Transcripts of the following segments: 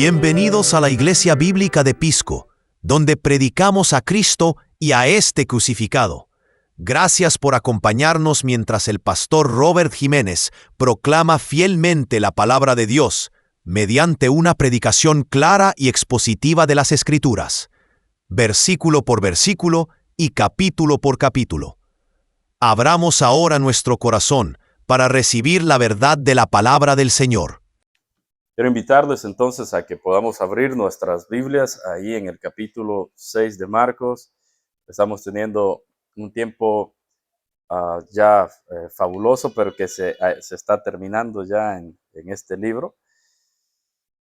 Bienvenidos a la Iglesia Bíblica de Pisco, donde predicamos a Cristo y a este crucificado. Gracias por acompañarnos mientras el pastor Robert Jiménez proclama fielmente la palabra de Dios, mediante una predicación clara y expositiva de las Escrituras, versículo por versículo y capítulo por capítulo. Abramos ahora nuestro corazón para recibir la verdad de la palabra del Señor. Quiero invitarles entonces a que podamos abrir nuestras Biblias ahí en el capítulo 6 de Marcos. Estamos teniendo un tiempo fabuloso, pero que se está terminando ya en este libro.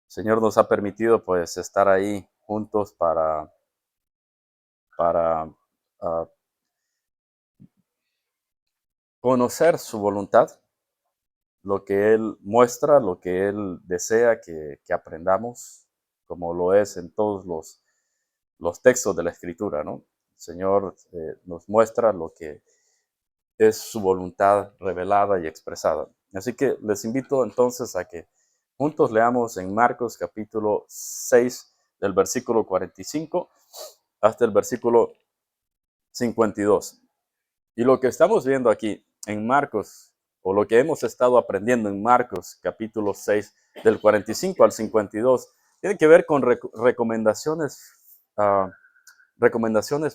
El Señor nos ha permitido pues estar ahí juntos para conocer su voluntad, lo que Él muestra, lo que Él desea que aprendamos, como lo es en todos los textos de la Escritura, ¿no? El Señor nos muestra lo que es su voluntad revelada y expresada. Así que les invito entonces a que juntos leamos en Marcos capítulo 6, del versículo 45 hasta el versículo 52. Y lo que estamos viendo aquí en Marcos, o lo que hemos estado aprendiendo en Marcos capítulo 6, del 45 al 52, tiene que ver con recomendaciones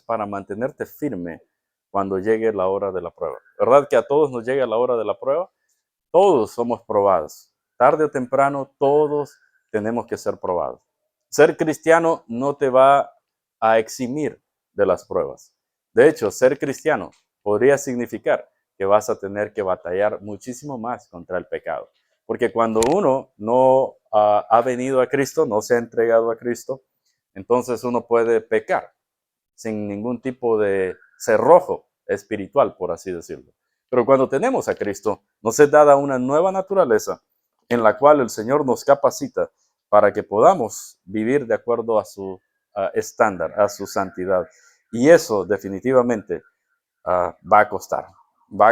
para mantenerte firme cuando llegue la hora de la prueba. ¿Verdad que a todos nos llega la hora de la prueba? Todos somos probados. Tarde o temprano, todos tenemos que ser probados. Ser cristiano no te va a eximir de las pruebas. De hecho, ser cristiano podría significar que vas a tener que batallar muchísimo más contra el pecado. Porque cuando uno no ha venido a Cristo, no se ha entregado a Cristo, entonces uno puede pecar sin ningún tipo de cerrojo espiritual, por así decirlo. Pero cuando tenemos a Cristo, nos es dada una nueva naturaleza en la cual el Señor nos capacita para que podamos vivir de acuerdo a su estándar, a su santidad. Y eso definitivamente va a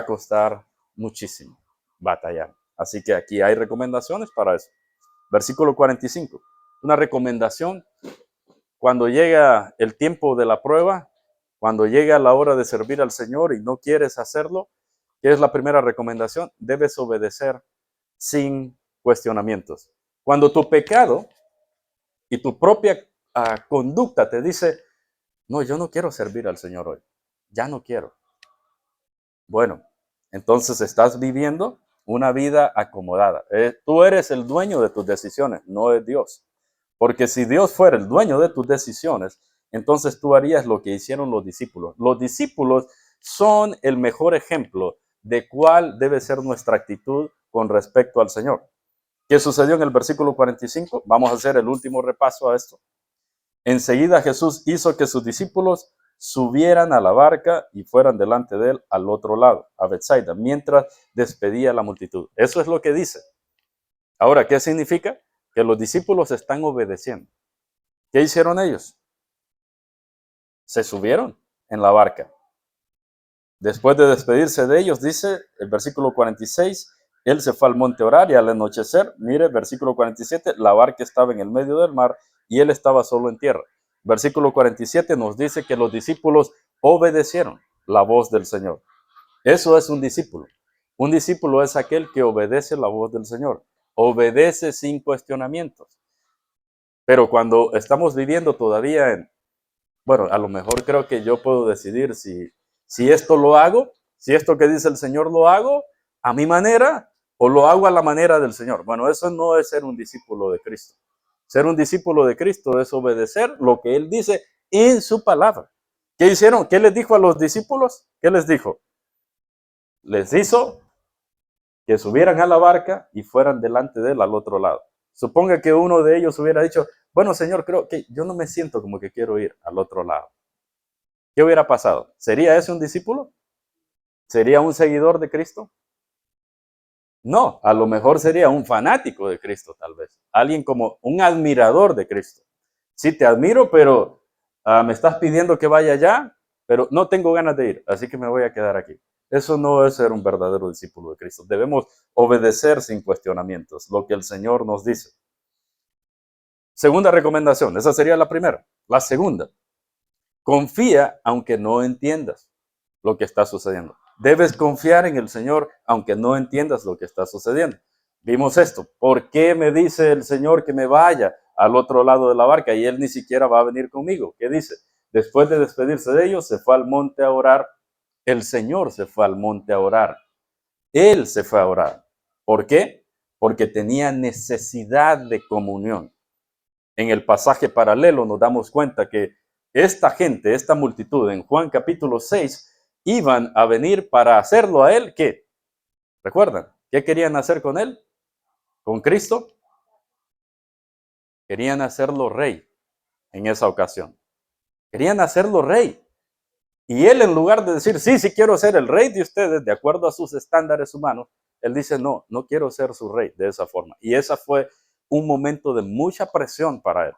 costar muchísimo batallar. Así que aquí hay recomendaciones para eso. Versículo 45, una recomendación cuando llega el tiempo de la prueba, cuando llega la hora de servir al Señor y no quieres hacerlo, ¿qué es la primera recomendación? Debes obedecer sin cuestionamientos. Cuando tu pecado y tu propia conducta te dice, no, yo no quiero servir al Señor hoy, ya no quiero. Bueno, entonces estás viviendo una vida acomodada. Tú eres el dueño de tus decisiones, no es Dios. Porque si Dios fuera el dueño de tus decisiones, entonces tú harías lo que hicieron los discípulos. Los discípulos son el mejor ejemplo de cuál debe ser nuestra actitud con respecto al Señor. ¿Qué sucedió en el versículo 45? Vamos a hacer el último repaso a esto. Enseguida Jesús hizo que sus discípulos subieran a la barca y fueran delante de él al otro lado, a Betsaida, mientras despedía a la multitud. Eso es lo que dice. Ahora, ¿qué significa? Que los discípulos están obedeciendo. ¿Qué hicieron ellos? Se subieron en la barca. Después de despedirse de ellos, dice el versículo 46, él se fue al monte a orar y al anochecer, mire, versículo 47, la barca estaba en el medio del mar y él estaba solo en tierra. Versículo 47 nos dice que los discípulos obedecieron la voz del Señor. Eso es un discípulo. Un discípulo es aquel que obedece la voz del Señor. Obedece sin cuestionamientos. Pero cuando estamos viviendo todavía bueno, a lo mejor creo que yo puedo decidir si esto lo hago, si esto que dice el Señor lo hago a mi manera o lo hago a la manera del Señor. Bueno, eso no es ser un discípulo de Cristo. Ser un discípulo de Cristo es obedecer lo que Él dice en su palabra. ¿Qué hicieron? ¿Qué les dijo a los discípulos? ¿Qué les dijo? Les hizo que subieran a la barca y fueran delante de él al otro lado. Suponga que uno de ellos hubiera dicho, bueno, Señor, creo que yo no me siento como que quiero ir al otro lado. ¿Qué hubiera pasado? ¿Sería ese un discípulo? ¿Sería un seguidor de Cristo? No, a lo mejor sería un fanático de Cristo, tal vez. Alguien como un admirador de Cristo. Sí, te admiro, pero me estás pidiendo que vaya allá, pero no tengo ganas de ir, así que me voy a quedar aquí. Eso no es ser un verdadero discípulo de Cristo. Debemos obedecer sin cuestionamientos lo que el Señor nos dice. Segunda recomendación, esa sería la primera. La segunda, confía aunque no entiendas lo que está sucediendo. Debes confiar en el Señor aunque no entiendas lo que está sucediendo. Vimos esto. ¿Por qué me dice el Señor que me vaya al otro lado de la barca y Él ni siquiera va a venir conmigo? ¿Qué dice? Después de despedirse de ellos, se fue al monte a orar. El Señor se fue al monte a orar. Él se fue a orar. ¿Por qué? Porque tenía necesidad de comunión. En el pasaje paralelo nos damos cuenta que esta gente, esta multitud, en Juan capítulo 6, iban a venir para hacerlo a él, ¿qué? ¿Recuerdan? ¿Qué querían hacer con él? ¿Con Cristo? Querían hacerlo rey en esa ocasión. Querían hacerlo rey. Y él, en lugar de decir, sí, sí quiero ser el rey de ustedes, de acuerdo a sus estándares humanos, él dice, no, no quiero ser su rey de esa forma. Y esa fue un momento de mucha presión para él.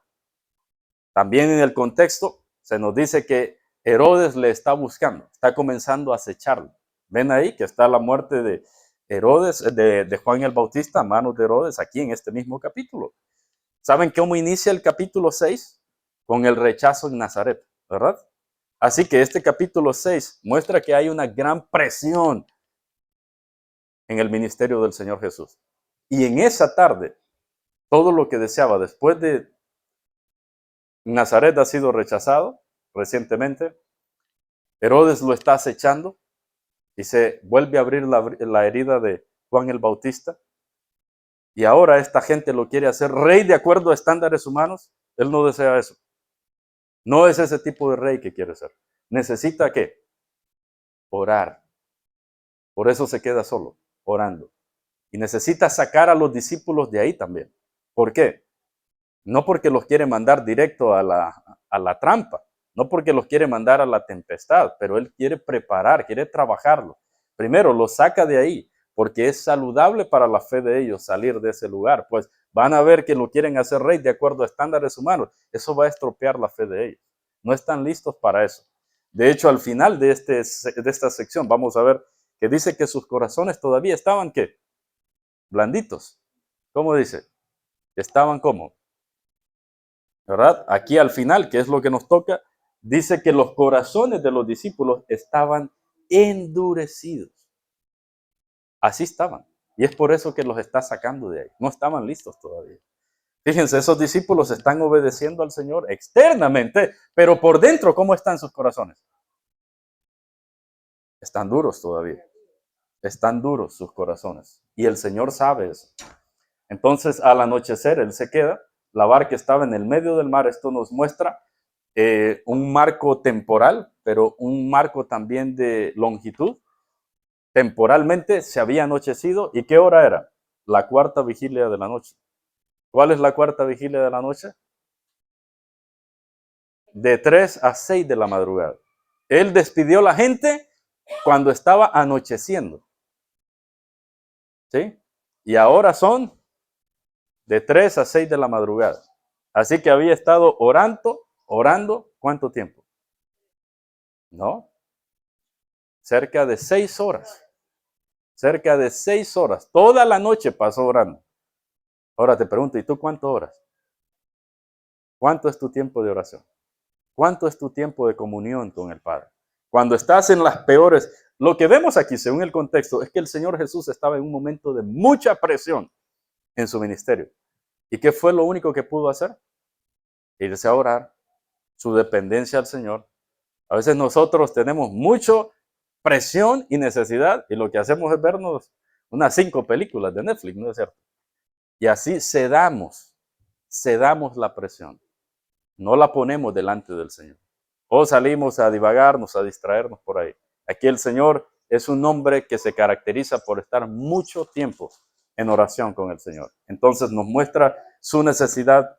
También en el contexto se nos dice que Herodes le está buscando, está comenzando a acecharlo. Ven ahí que está la muerte de Herodes, de Juan el Bautista a manos de Herodes aquí en este mismo capítulo. ¿Saben cómo inicia el capítulo 6? Con el rechazo en Nazaret, ¿verdad? Así que este capítulo 6 muestra que hay una gran presión en el ministerio del Señor Jesús. Y en esa tarde, todo lo que deseaba después de Nazaret ha sido rechazado recientemente, Herodes lo está acechando y se vuelve a abrir la herida de Juan el Bautista. Y ahora esta gente lo quiere hacer rey de acuerdo a estándares humanos. Él no desea eso. No es ese tipo de rey que quiere ser. Necesita ¿qué? Orar. Por eso se queda solo, orando. Y necesita sacar a los discípulos de ahí también. ¿Por qué? No porque los quiere mandar directo a la trampa, no porque los quiere mandar a la tempestad, pero él quiere preparar, quiere trabajarlo. Primero los saca de ahí, porque es saludable para la fe de ellos salir de ese lugar, pues van a ver que lo quieren hacer rey de acuerdo a estándares humanos. Eso va a estropear la fe de ellos. No están listos para eso. De hecho, al final de esta sección vamos a ver que dice que sus corazones todavía estaban, ¿qué? Blanditos. ¿Cómo dice? Estaban como, ¿verdad? Aquí al final, que es lo que nos toca, dice que los corazones de los discípulos estaban endurecidos. Así estaban. Y es por eso que los está sacando de ahí. No estaban listos todavía. Fíjense, esos discípulos están obedeciendo al Señor externamente, pero por dentro, ¿cómo están sus corazones? Están duros todavía. Están duros sus corazones. Y el Señor sabe eso. Entonces, al anochecer, Él se queda. La barca estaba en el medio del mar. Esto nos muestra un marco temporal, pero un marco también de longitud. Temporalmente se había anochecido. ¿Y qué hora era? La cuarta vigilia de la noche. ¿Cuál es la cuarta vigilia de la noche? De 3 a 6 de la madrugada. Él despidió a la gente cuando estaba anocheciendo. ¿Sí? Y ahora son de 3 a 6 de la madrugada. Así que había estado orando, ¿cuánto tiempo? ¿No? Cerca de 6 horas. Cerca de 6 horas. Toda la noche pasó orando. Ahora te pregunto, ¿y tú cuánto oras? ¿Cuánto es tu tiempo de oración? ¿Cuánto es tu tiempo de comunión con el Padre? Cuando estás en las peores, lo que vemos aquí, según el contexto, es que el Señor Jesús estaba en un momento de mucha presión en su ministerio. ¿Y qué fue lo único que pudo hacer? Irse a orar, su dependencia al Señor. A veces nosotros tenemos mucha presión y necesidad y lo que hacemos es vernos unas 5 películas de Netflix, ¿no es cierto? Y así cedamos la presión. No la ponemos delante del Señor. O salimos a divagarnos, a distraernos por ahí. Aquí el Señor es un hombre que se caracteriza por estar mucho tiempo en oración con el Señor. Entonces nos muestra su necesidad.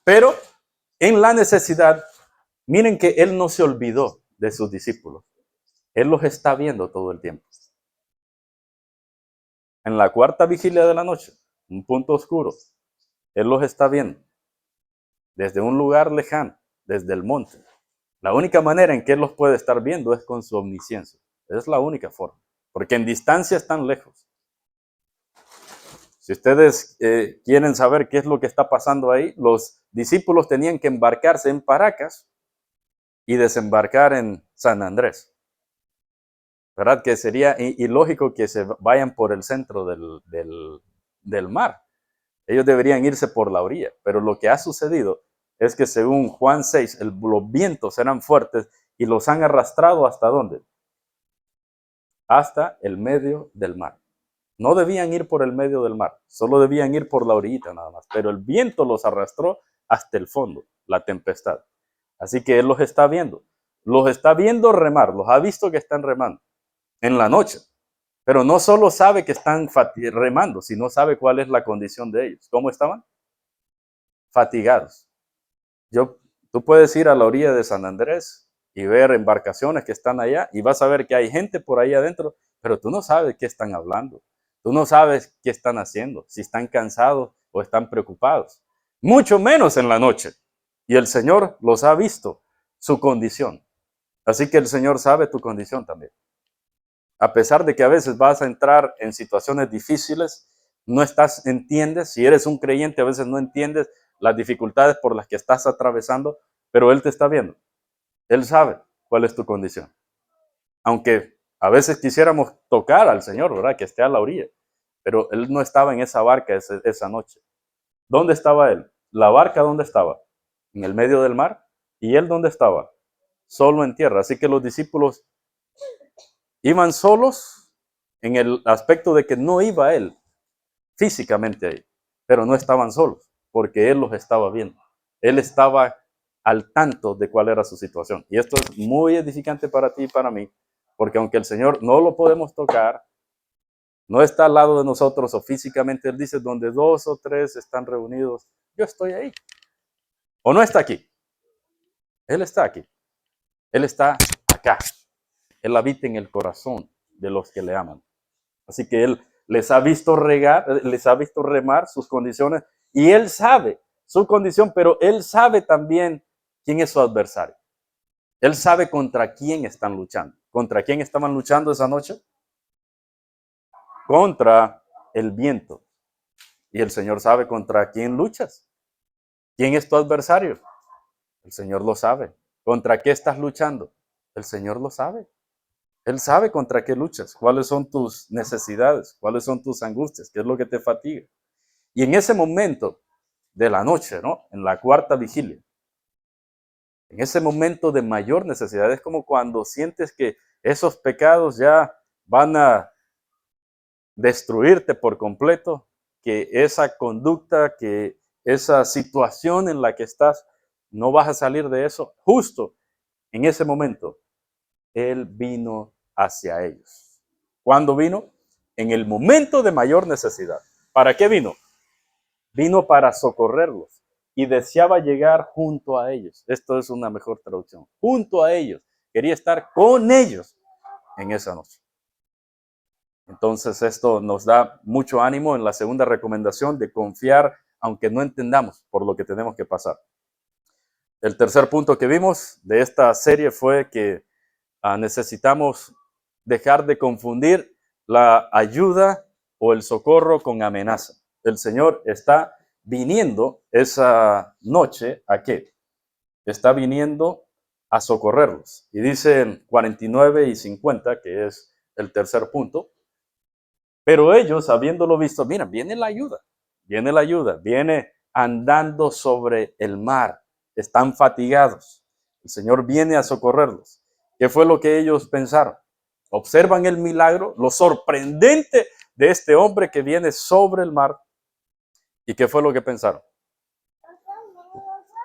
Pero en la necesidad, miren que Él no se olvidó de sus discípulos. Él los está viendo todo el tiempo. En la cuarta vigilia de la noche, un punto oscuro, Él los está viendo desde un lugar lejano, desde el monte. La única manera en que Él los puede estar viendo es con su omnisciencia. Es la única forma, porque en distancia están lejos. Si ustedes quieren saber qué es lo que está pasando ahí, los discípulos tenían que embarcarse en Paracas y desembarcar en San Andrés. ¿Verdad? Que sería ilógico que se vayan por el centro del mar. Ellos deberían irse por la orilla. Pero lo que ha sucedido es que según Juan 6, los vientos eran fuertes y los han arrastrado ¿hasta dónde? Hasta el medio del mar. No debían ir por el medio del mar, solo debían ir por la orillita nada más. Pero el viento los arrastró hasta el fondo, la tempestad. Así que él los está viendo remar, los ha visto que están remando en la noche. Pero no solo sabe que están remando, sino sabe cuál es la condición de ellos. ¿Cómo estaban? Fatigados. Tú puedes ir a la orilla de San Andrés y ver embarcaciones que están allá y vas a ver que hay gente por ahí adentro, pero tú no sabes qué están hablando. Tú no sabes qué están haciendo, si están cansados o están preocupados. Mucho menos en la noche. Y el Señor los ha visto, su condición. Así que el Señor sabe tu condición también. A pesar de que a veces vas a entrar en situaciones difíciles, no entiendes, si eres un creyente a veces no entiendes las dificultades por las que estás atravesando, pero Él te está viendo. Él sabe cuál es tu condición. Aunque a veces quisiéramos tocar al Señor, ¿verdad? Que esté a la orilla, pero Él no estaba en esa barca esa noche. ¿Dónde estaba Él? La barca, ¿dónde estaba? En el medio del mar. ¿Y Él dónde estaba? Solo en tierra. Así que los discípulos iban solos en el aspecto de que no iba Él físicamente ahí, pero no estaban solos, porque Él los estaba viendo. Él estaba al tanto de cuál era su situación. Y esto es muy edificante para ti y para mí, porque aunque el Señor no lo podemos tocar, no está al lado de nosotros o físicamente, Él dice, donde 2 o 3 están reunidos, yo estoy ahí. ¿O no está aquí? Él está aquí. Él está acá. Él habita en el corazón de los que le aman. Así que Él les ha visto remar sus condiciones y Él sabe su condición, pero Él sabe también quién es su adversario. Él sabe contra quién están luchando. ¿Contra quién estaban luchando esa noche? Contra el viento. Y el Señor sabe contra quién luchas. ¿Quién es tu adversario? El Señor lo sabe. ¿Contra qué estás luchando? El Señor lo sabe. Él sabe contra qué luchas, cuáles son tus necesidades, cuáles son tus angustias, qué es lo que te fatiga. Y en ese momento de la noche, ¿no? En la cuarta vigilia, en ese momento de mayor necesidad, es como cuando sientes que esos pecados ya van a destruirte por completo, que esa conducta, que esa situación en la que estás, no vas a salir de eso. Justo en ese momento, Él vino hacia ellos. ¿Cuándo vino? En el momento de mayor necesidad. ¿Para qué vino? Vino para socorrerlos y deseaba llegar junto a ellos. Esto es una mejor traducción. Junto a ellos. Quería estar con ellos en esa noche. Entonces esto nos da mucho ánimo en la segunda recomendación de confiar aunque no entendamos por lo que tenemos que pasar. El tercer punto que vimos de esta serie fue que necesitamos dejar de confundir la ayuda o el socorro con amenaza. El Señor está viniendo esa noche, ¿a qué? Está viniendo a socorrerlos. Y dice en 49 y 50, que es el tercer punto, pero ellos, habiéndolo visto, mira, viene la ayuda, viene andando sobre el mar, están fatigados. El Señor viene a socorrerlos. ¿Qué fue lo que ellos pensaron? Observan el milagro, lo sorprendente de este hombre que viene sobre el mar. ¿Y qué fue lo que pensaron?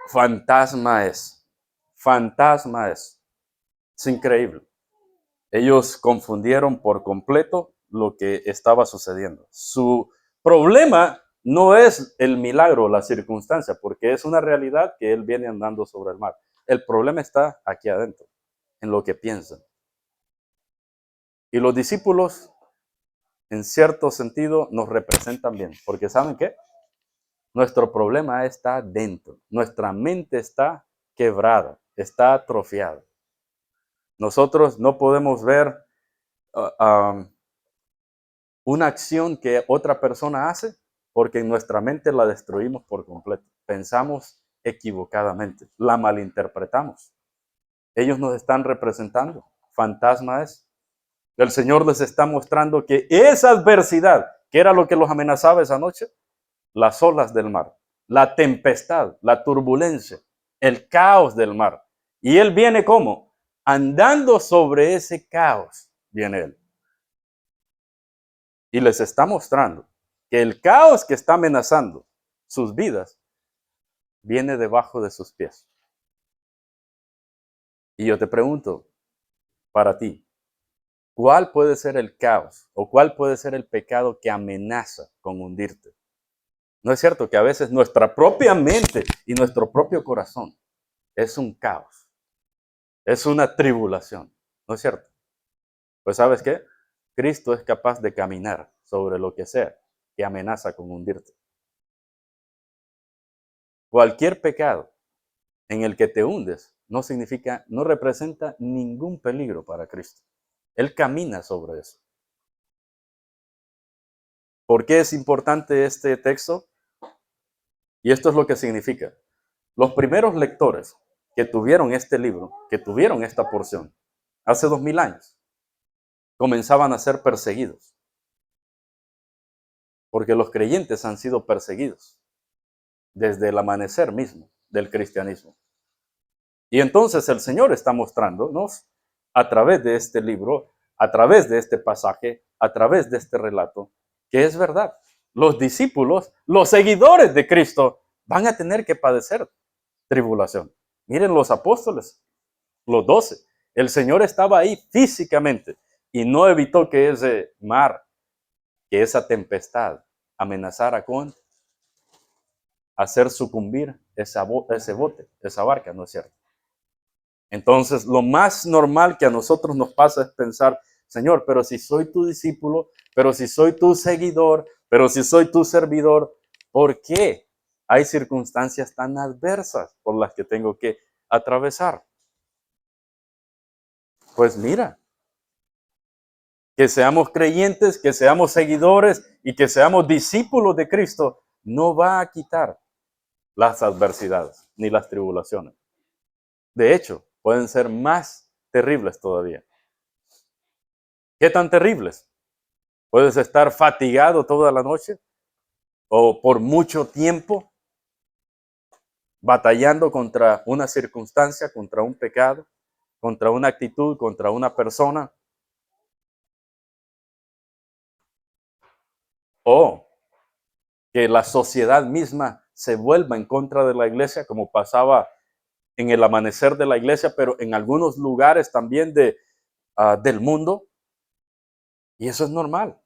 Fantasma es. Fantasma es. Es increíble. Ellos confundieron por completo lo que estaba sucediendo. Su problema no es el milagro, la circunstancia, porque es una realidad que él viene andando sobre el mar. El problema está aquí adentro, en lo que piensan. Y los discípulos, en cierto sentido, nos representan bien, porque ¿saben qué? Nuestro problema está dentro. Nuestra mente está quebrada, está atrofiada. Nosotros no podemos ver una acción que otra persona hace porque en nuestra mente la destruimos por completo. Pensamos equivocadamente, la malinterpretamos. Ellos nos están representando. Fantasma es. El Señor les está mostrando que esa adversidad, que era lo que los amenazaba esa noche, las olas del mar, la tempestad, la turbulencia, el caos del mar. Y Él viene como andando sobre ese caos, viene Él. Y les está mostrando que el caos que está amenazando sus vidas viene debajo de sus pies. Y yo te pregunto, para ti, ¿cuál puede ser el caos o cuál puede ser el pecado que amenaza con hundirte? ¿No es cierto que a veces nuestra propia mente y nuestro propio corazón es un caos? Es una tribulación, ¿no es cierto? Pues ¿sabes qué? Cristo es capaz de caminar sobre lo que sea que amenaza con hundirte. Cualquier pecado en el que te hundes no representa ningún peligro para Cristo. Él camina sobre eso. ¿Por qué es importante este texto? Y esto es lo que significa. Los primeros lectores que tuvieron este libro, que tuvieron esta porción, hace 2000 años, comenzaban a ser perseguidos. Porque los creyentes han sido perseguidos desde el amanecer mismo del cristianismo. Y entonces el Señor está mostrándonos a través de este libro, a través de este pasaje, a través de este relato, que es verdad. Los discípulos, los seguidores de Cristo, van a tener que padecer tribulación. Miren los apóstoles, los 12. El Señor estaba ahí físicamente y no evitó que ese mar, que esa tempestad amenazara con hacer sucumbir ese bote, esa barca, ¿no es cierto? Entonces, lo más normal que a nosotros nos pasa es pensar, Señor, pero si soy tu discípulo, pero si soy tu seguidor, pero si soy tu servidor, ¿por qué hay circunstancias tan adversas por las que tengo que atravesar? Pues mira, que seamos creyentes, que seamos seguidores y que seamos discípulos de Cristo, no va a quitar las adversidades ni las tribulaciones. De hecho, pueden ser más terribles todavía. ¿Qué tan terribles? Puedes estar fatigado toda la noche o por mucho tiempo batallando contra una circunstancia, contra un pecado, contra una actitud, contra una persona. O que la sociedad misma se vuelva en contra de la iglesia, como pasaba en el amanecer de la iglesia, pero en algunos lugares también del mundo. Y eso es normal.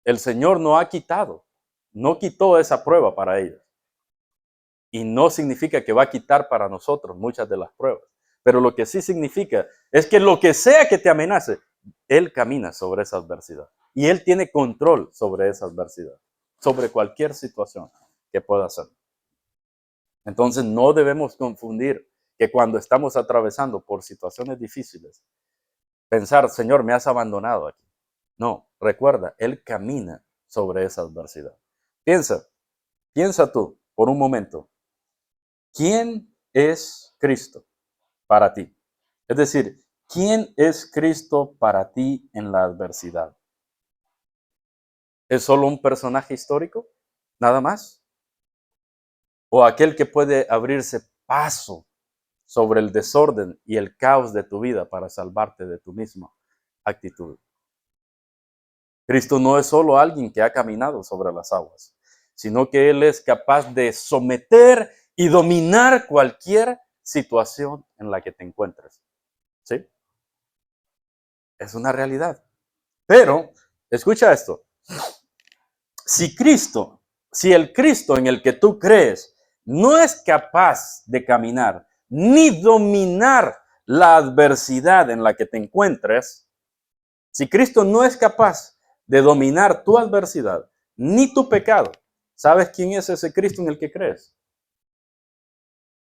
El Señor no quitó esa prueba para ellos. Y no significa que va a quitar para nosotros muchas de las pruebas. Pero lo que sí significa es que lo que sea que te amenace, Él camina sobre esa adversidad. Y Él tiene control sobre esa adversidad, sobre cualquier situación que pueda ser. Entonces no debemos confundir que cuando estamos atravesando por situaciones difíciles, pensar, Señor, me has abandonado aquí. No, recuerda, Él camina sobre esa adversidad. Piensa tú por un momento, ¿quién es Cristo para ti? Es decir, ¿quién es Cristo para ti en la adversidad? ¿Es solo un personaje histórico? ¿Nada más? ¿O aquel que puede abrirse paso sobre el desorden y el caos de tu vida para salvarte de tu misma actitud? Cristo no es solo alguien que ha caminado sobre las aguas, sino que Él es capaz de someter y dominar cualquier situación en la que te encuentres. ¿Sí? Es una realidad. Pero, escucha esto, si el Cristo en el que tú crees no es capaz de caminar ni dominar la adversidad en la que te encuentres, si Cristo no es capaz de dominar tu adversidad ni tu pecado, ¿sabes quién es ese Cristo en el que crees?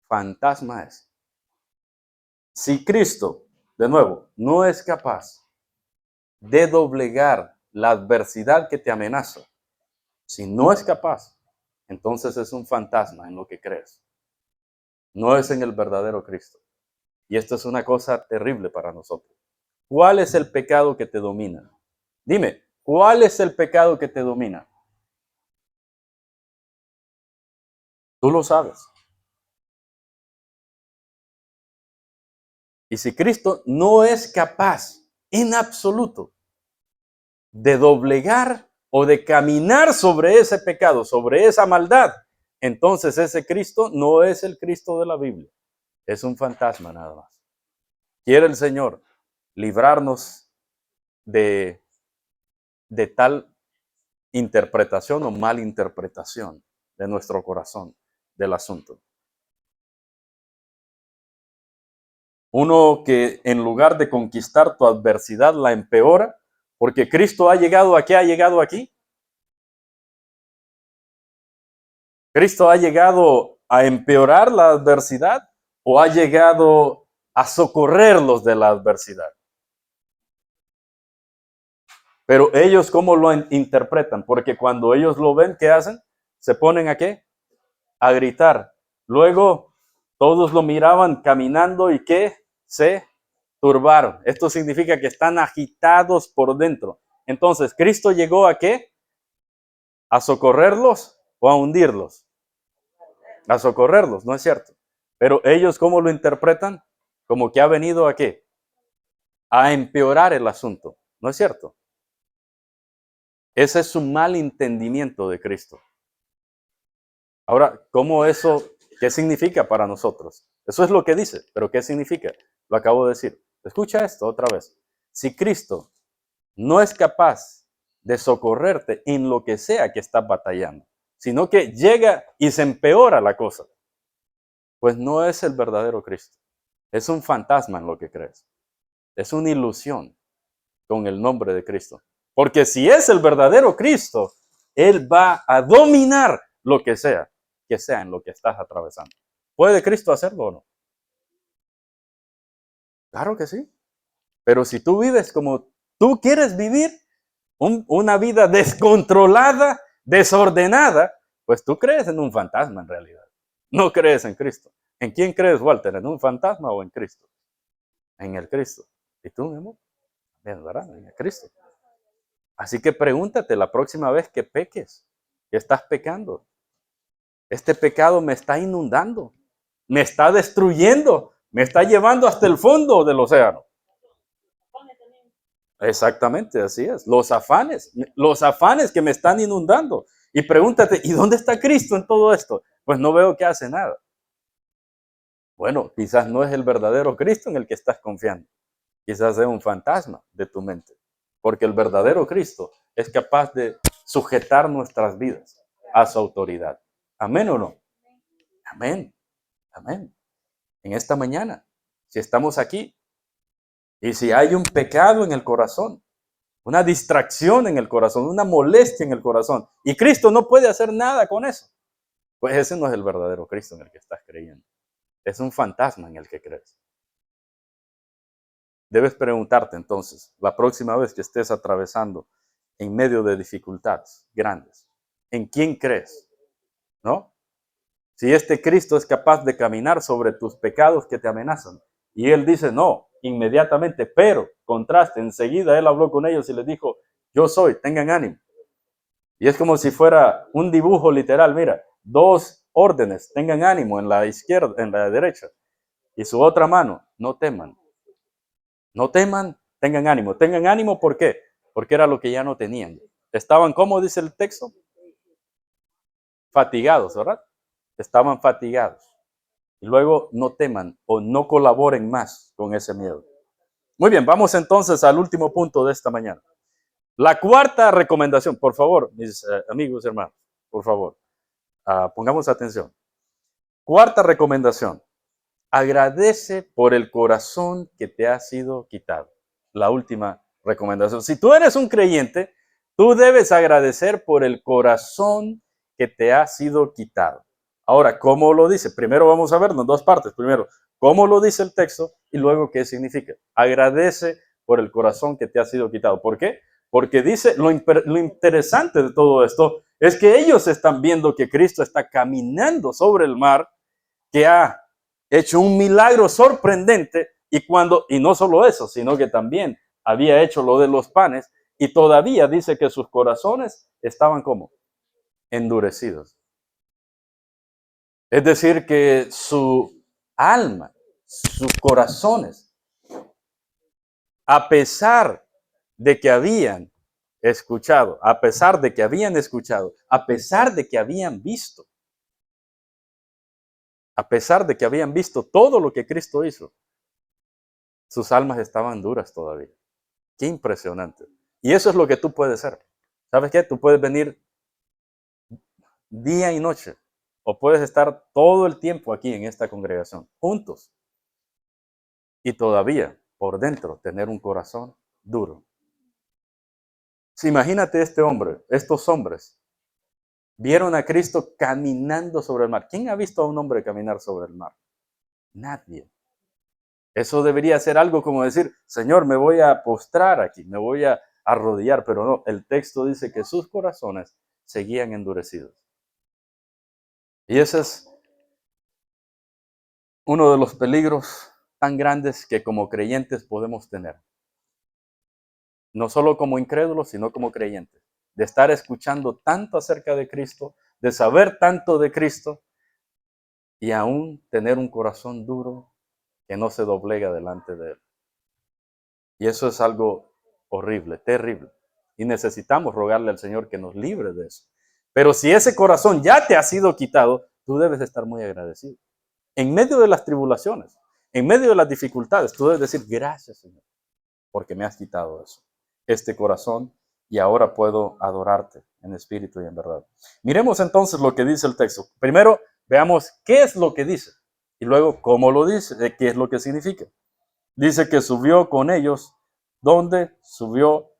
Fantasma es. Si Cristo, de nuevo, no es capaz de doblegar la adversidad que te amenaza, Si no es capaz, entonces es un fantasma en lo que crees. No es en el verdadero Cristo. Y esto es una cosa terrible para nosotros. ¿Cuál es el pecado que te domina? Dime, ¿cuál es el pecado que te domina? Tú lo sabes. Y si Cristo no es capaz en absoluto de doblegar o de caminar sobre ese pecado, sobre esa maldad, entonces ese Cristo no es el Cristo de la Biblia. Es un fantasma nada más. Quiere el Señor librarnos de tal interpretación o malinterpretación de nuestro corazón del asunto. Uno que en lugar de conquistar tu adversidad la empeora, porque Cristo ha llegado aquí, ha llegado aquí. Cristo ha llegado a empeorar la adversidad o ha llegado a socorrerlos de la adversidad. Pero ellos, ¿cómo lo interpretan? Porque cuando ellos lo ven, ¿qué hacen? Se ponen ¿a qué? A gritar. Luego, todos lo miraban caminando y ¿qué? Se turbaron. Esto significa que están agitados por dentro. Entonces, ¿Cristo llegó a qué? ¿A socorrerlos o a hundirlos? A socorrerlos, ¿no es cierto? Pero ellos, ¿cómo lo interpretan? Como que ha venido a qué? A empeorar el asunto, ¿no es cierto? Ese es su mal entendimiento de Cristo. Ahora, ¿cómo eso, qué significa para nosotros? Eso es lo que dice, pero ¿qué significa? Lo acabo de decir. Escucha esto otra vez. Si Cristo no es capaz de socorrerte en lo que sea que estás batallando, sino que llega y se empeora la cosa, pues no es el verdadero Cristo. Es un fantasma en lo que crees. Es una ilusión con el nombre de Cristo. Porque si es el verdadero Cristo, Él va a dominar lo que sea en lo que estás atravesando. ¿Puede Cristo hacerlo o no? Claro que sí. Pero si tú vives como tú quieres vivir, una vida descontrolada, desordenada, pues tú crees en un fantasma en realidad. No crees en Cristo. ¿En quién crees, Walter? ¿En un fantasma o en Cristo? En el Cristo. ¿Y tú, mi amor? Bien, ¿verdad? En el Cristo. Así que pregúntate la próxima vez que peques, que estás pecando. Este pecado me está inundando, me está destruyendo, me está llevando hasta el fondo del océano. Exactamente, así es. Los afanes que me están inundando. Y pregúntate, ¿y dónde está Cristo en todo esto? Pues no veo que hace nada. Bueno, quizás no es el verdadero Cristo en el que estás confiando. Quizás es un fantasma de tu mente. Porque el verdadero Cristo es capaz de sujetar nuestras vidas a su autoridad. ¿Amén o no? Amén. Amén. En esta mañana, si estamos aquí y si hay un pecado en el corazón, una distracción en el corazón, una molestia en el corazón, y Cristo no puede hacer nada con eso, pues ese no es el verdadero Cristo en el que estás creyendo. Es un fantasma en el que crees. Debes preguntarte entonces, la próxima vez que estés atravesando en medio de dificultades grandes, ¿en quién crees? ¿No? Si este Cristo es capaz de caminar sobre tus pecados que te amenazan. Y él dice, no, inmediatamente, pero, contraste, enseguida él habló con ellos y les dijo, yo soy, tengan ánimo. Y es como si fuera un dibujo literal, mira, dos órdenes, tengan ánimo en la izquierda, en la derecha. Y su otra mano, no teman. No teman, tengan ánimo. Tengan ánimo, ¿por qué? Porque era lo que ya no tenían. Estaban, ¿cómo dice el texto? Fatigados, ¿verdad? Estaban fatigados. Y luego no teman o no colaboren más con ese miedo. Muy bien, vamos entonces al último punto de esta mañana. La cuarta recomendación, por favor, mis amigos y hermanos, por favor, pongamos atención. Cuarta recomendación, agradece por el corazón que te ha sido quitado. La última recomendación. Si tú eres un creyente, tú debes agradecer por el corazón que te ha sido quitado. Ahora, ¿cómo lo dice? Primero vamos a verlo en dos partes. Primero, ¿cómo lo dice el texto? Y luego, ¿qué significa? Agradece por el corazón que te ha sido quitado. ¿Por qué? Porque dice, lo interesante de todo esto es que ellos están viendo que Cristo está caminando sobre el mar, que ha hecho un milagro sorprendente y no solo eso, sino que también había hecho lo de los panes y todavía dice que sus corazones estaban como endurecidos. Es decir, que su alma, sus corazones, a pesar de que habían escuchado, a pesar de que habían escuchado, a pesar de que habían visto, a pesar de que habían visto todo lo que Cristo hizo, sus almas estaban duras todavía. Qué impresionante. Y eso es lo que tú puedes hacer. ¿Sabes qué? Tú puedes venir día y noche o puedes estar todo el tiempo aquí en esta congregación, juntos, y todavía por dentro tener un corazón duro. Si imagínate este hombre, estos hombres, vieron a Cristo caminando sobre el mar. ¿Quién ha visto a un hombre caminar sobre el mar? Nadie. Eso debería ser algo como decir, Señor, me voy a postrar aquí, me voy a arrodillar, pero no, el texto dice que sus corazones seguían endurecidos. Y ese es uno de los peligros tan grandes que como creyentes podemos tener. No solo como incrédulos, sino como creyentes. De estar escuchando tanto acerca de Cristo, de saber tanto de Cristo y aún tener un corazón duro que no se doblega delante de Él. Y eso es algo horrible, terrible. Y necesitamos rogarle al Señor que nos libre de eso. Pero si ese corazón ya te ha sido quitado, tú debes estar muy agradecido. En medio de las tribulaciones, en medio de las dificultades, tú debes decir, gracias, Señor, porque me has quitado eso, este corazón, y ahora puedo adorarte en espíritu y en verdad. Miremos entonces lo que dice el texto. Primero, veamos qué es lo que dice, y luego cómo lo dice, qué es lo que significa. Dice que subió con ellos. ¿Dónde? Subió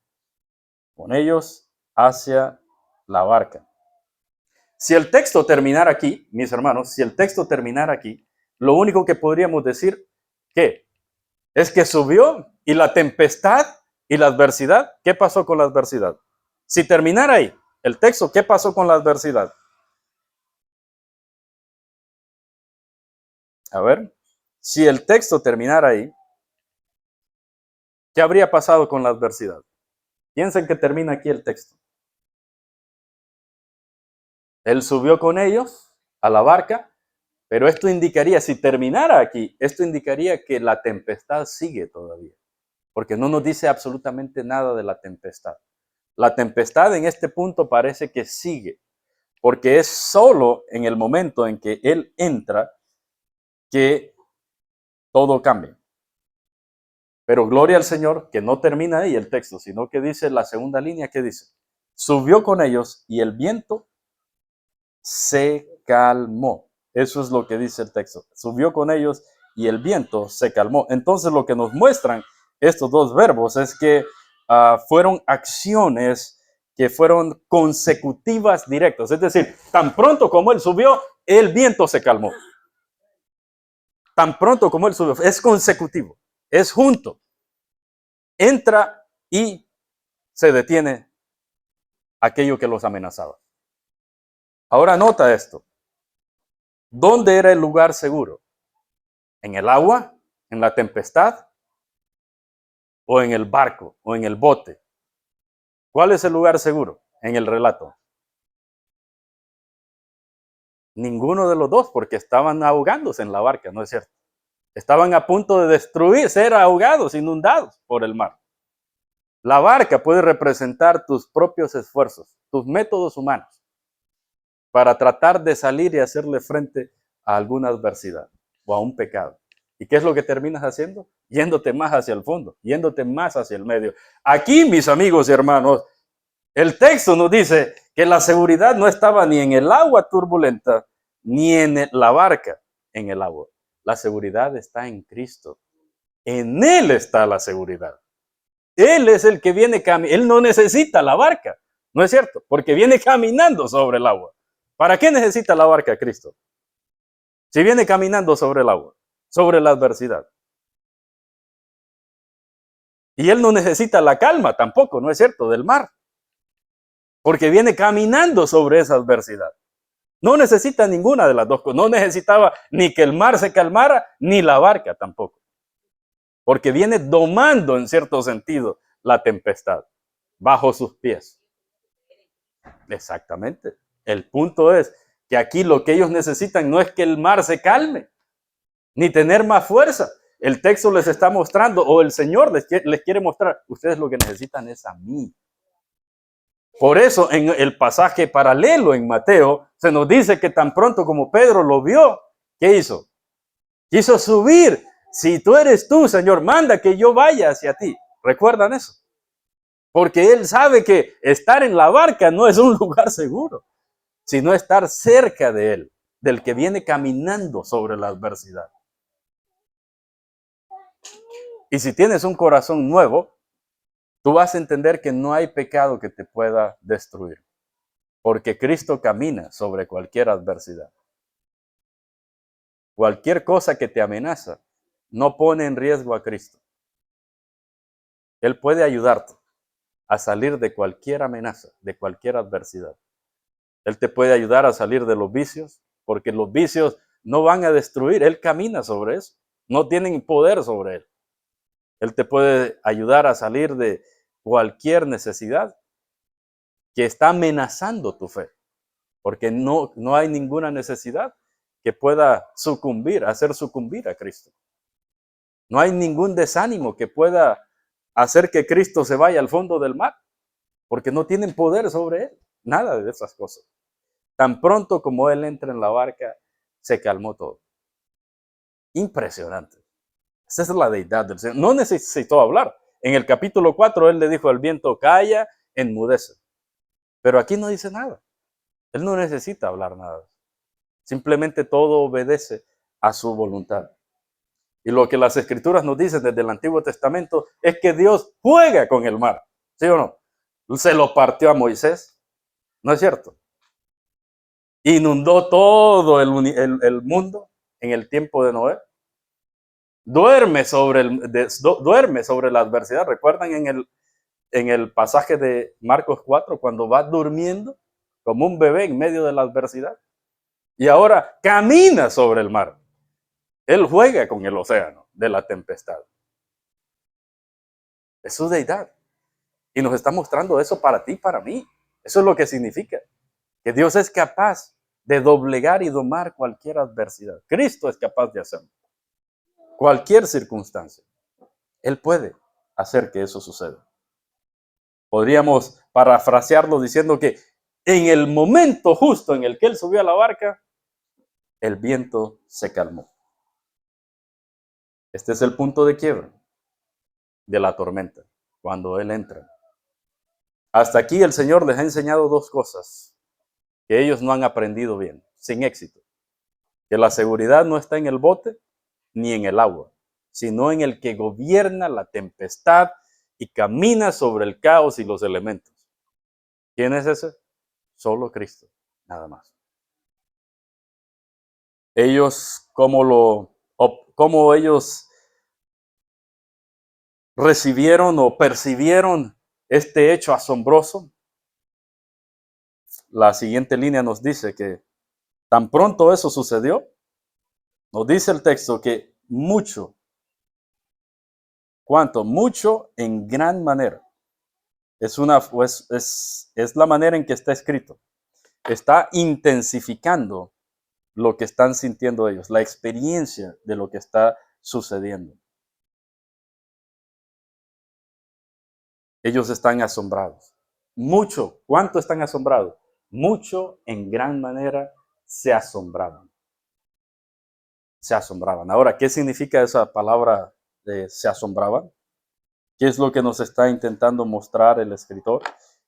con ellos hacia la barca. Si el texto terminara aquí, mis hermanos, si el texto terminara aquí, lo único que podríamos decir, ¿qué? Es que subió y la tempestad y la adversidad, ¿qué pasó con la adversidad? Si terminara ahí el texto, ¿qué pasó con la adversidad? A ver, si el texto terminara ahí, ¿qué habría pasado con la adversidad? Piensen que termina aquí el texto. Él subió con ellos a la barca, pero esto indicaría, si terminara aquí, esto indicaría que la tempestad sigue todavía, porque no nos dice absolutamente nada de la tempestad. La tempestad en este punto parece que sigue, porque es solo en el momento en que Él entra que todo cambia. Pero gloria al Señor, que no termina ahí el texto, sino que dice la segunda línea, que dice, subió con ellos y el viento se calmó. Eso es lo que dice el texto. Subió con ellos y el viento se calmó. Entonces lo que nos muestran estos dos verbos es que fueron acciones que fueron consecutivas directas. Es decir, tan pronto como él subió, el viento se calmó. Tan pronto como él subió, es consecutivo, es junto. Entra y se detiene aquello que los amenazaba. Ahora nota esto. ¿Dónde era el lugar seguro? ¿En el agua? ¿En la tempestad? ¿O en el barco? ¿O en el bote? ¿Cuál es el lugar seguro en el relato? Ninguno de los dos, porque estaban ahogándose en la barca, ¿no es cierto? Estaban a punto de destruir, ser ahogados, inundados por el mar. La barca puede representar tus propios esfuerzos, tus métodos humanos, para tratar de salir y hacerle frente a alguna adversidad o a un pecado. ¿Y qué es lo que terminas haciendo? Yéndote más hacia el fondo, yéndote más hacia el medio. Aquí, mis amigos y hermanos, el texto nos dice que la seguridad no estaba ni en el agua turbulenta, ni en la barca en el agua. La seguridad está en Cristo. En Él está la seguridad. Él es el que viene caminando. Él no necesita la barca, ¿no es cierto? Porque viene caminando sobre el agua. ¿Para qué necesita la barca Cristo? Si viene caminando sobre el agua, sobre la adversidad. Y él no necesita la calma tampoco, ¿no es cierto?, del mar. Porque viene caminando sobre esa adversidad. No necesita ninguna de las dos cosas. No necesitaba ni que el mar se calmara, ni la barca tampoco. Porque viene domando en cierto sentido la tempestad bajo sus pies. Exactamente. El punto es que aquí lo que ellos necesitan no es que el mar se calme, ni tener más fuerza. El texto les está mostrando, o el Señor les quiere mostrar, ustedes lo que necesitan es a mí. Por eso en el pasaje paralelo en Mateo se nos dice que tan pronto como Pedro lo vio, ¿qué hizo? Quiso subir. Si tú eres tú, Señor, manda que yo vaya hacia ti. ¿Recuerdan eso? Porque él sabe que estar en la barca no es un lugar seguro, sino estar cerca de él, del que viene caminando sobre la adversidad. Y si tienes un corazón nuevo, tú vas a entender que no hay pecado que te pueda destruir, porque Cristo camina sobre cualquier adversidad. Cualquier cosa que te amenaza no pone en riesgo a Cristo. Él puede ayudarte a salir de cualquier amenaza, de cualquier adversidad. Él te puede ayudar a salir de los vicios, porque los vicios no van a destruir. Él camina sobre eso. No tienen poder sobre él. Él te puede ayudar a salir de cualquier necesidad que está amenazando tu fe, porque no hay ninguna necesidad que pueda hacer sucumbir a Cristo. No hay ningún desánimo que pueda hacer que Cristo se vaya al fondo del mar, porque no tienen poder sobre él. Nada de esas cosas. Tan pronto como él entra en la barca, se calmó todo. Impresionante. Esa es la deidad del Señor. No necesitó hablar. En el capítulo 4, él le dijo al viento, calla, enmudece. Pero aquí no dice nada. Él no necesita hablar nada. Simplemente todo obedece a su voluntad. Y lo que las escrituras nos dicen desde el Antiguo Testamento es que Dios juega con el mar. ¿Sí o no? Se lo partió a Moisés. ¿No es cierto? Inundó todo el mundo en el tiempo de Noé. Duerme sobre la adversidad. ¿Recuerdan en el pasaje de Marcos 4 cuando va durmiendo como un bebé en medio de la adversidad? Y ahora camina sobre el mar. Él juega con el océano de la tempestad. Es su deidad. Y nos está mostrando eso para ti, para mí. Eso es lo que significa. Que Dios es capaz de doblegar y domar cualquier adversidad. Cristo es capaz de hacerlo. Cualquier circunstancia. Él puede hacer que eso suceda. Podríamos parafrasearlo diciendo que en el momento justo en el que él subió a la barca, el viento se calmó. Este es el punto de quiebra de la tormenta, cuando él entra. Hasta aquí el Señor les ha enseñado dos cosas que ellos no han aprendido bien, sin éxito. Que la seguridad no está en el bote ni en el agua, sino en el que gobierna la tempestad y camina sobre el caos y los elementos. ¿Quién es ese? Solo Cristo, nada más. Ellos, cómo ellos recibieron o percibieron este hecho asombroso. La siguiente línea nos dice que tan pronto eso sucedió, nos dice el texto que mucho, ¿cuánto? Mucho en gran manera. Es la manera en que está escrito. Está intensificando lo que están sintiendo ellos, la experiencia de lo que está sucediendo. Ellos están asombrados. Mucho. ¿Cuánto están asombrados? Mucho, en gran manera, se asombraban. Se asombraban. Ahora, ¿qué significa esa palabra de se asombraban? ¿Qué es lo que nos está intentando mostrar el escritor?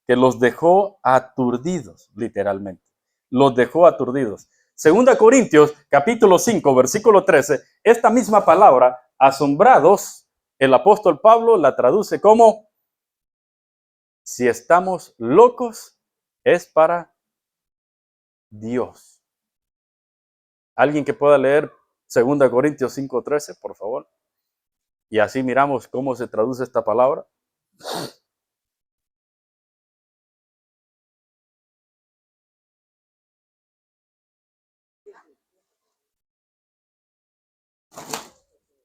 Que los dejó aturdidos, literalmente. Los dejó aturdidos. Segunda Corintios, capítulo 5, versículo 13, esta misma palabra, asombrados, el apóstol Pablo la traduce como: si estamos locos, es para Dios. ¿Alguien que pueda leer 2 Corintios 5:13, por favor? Y así miramos cómo se traduce esta palabra.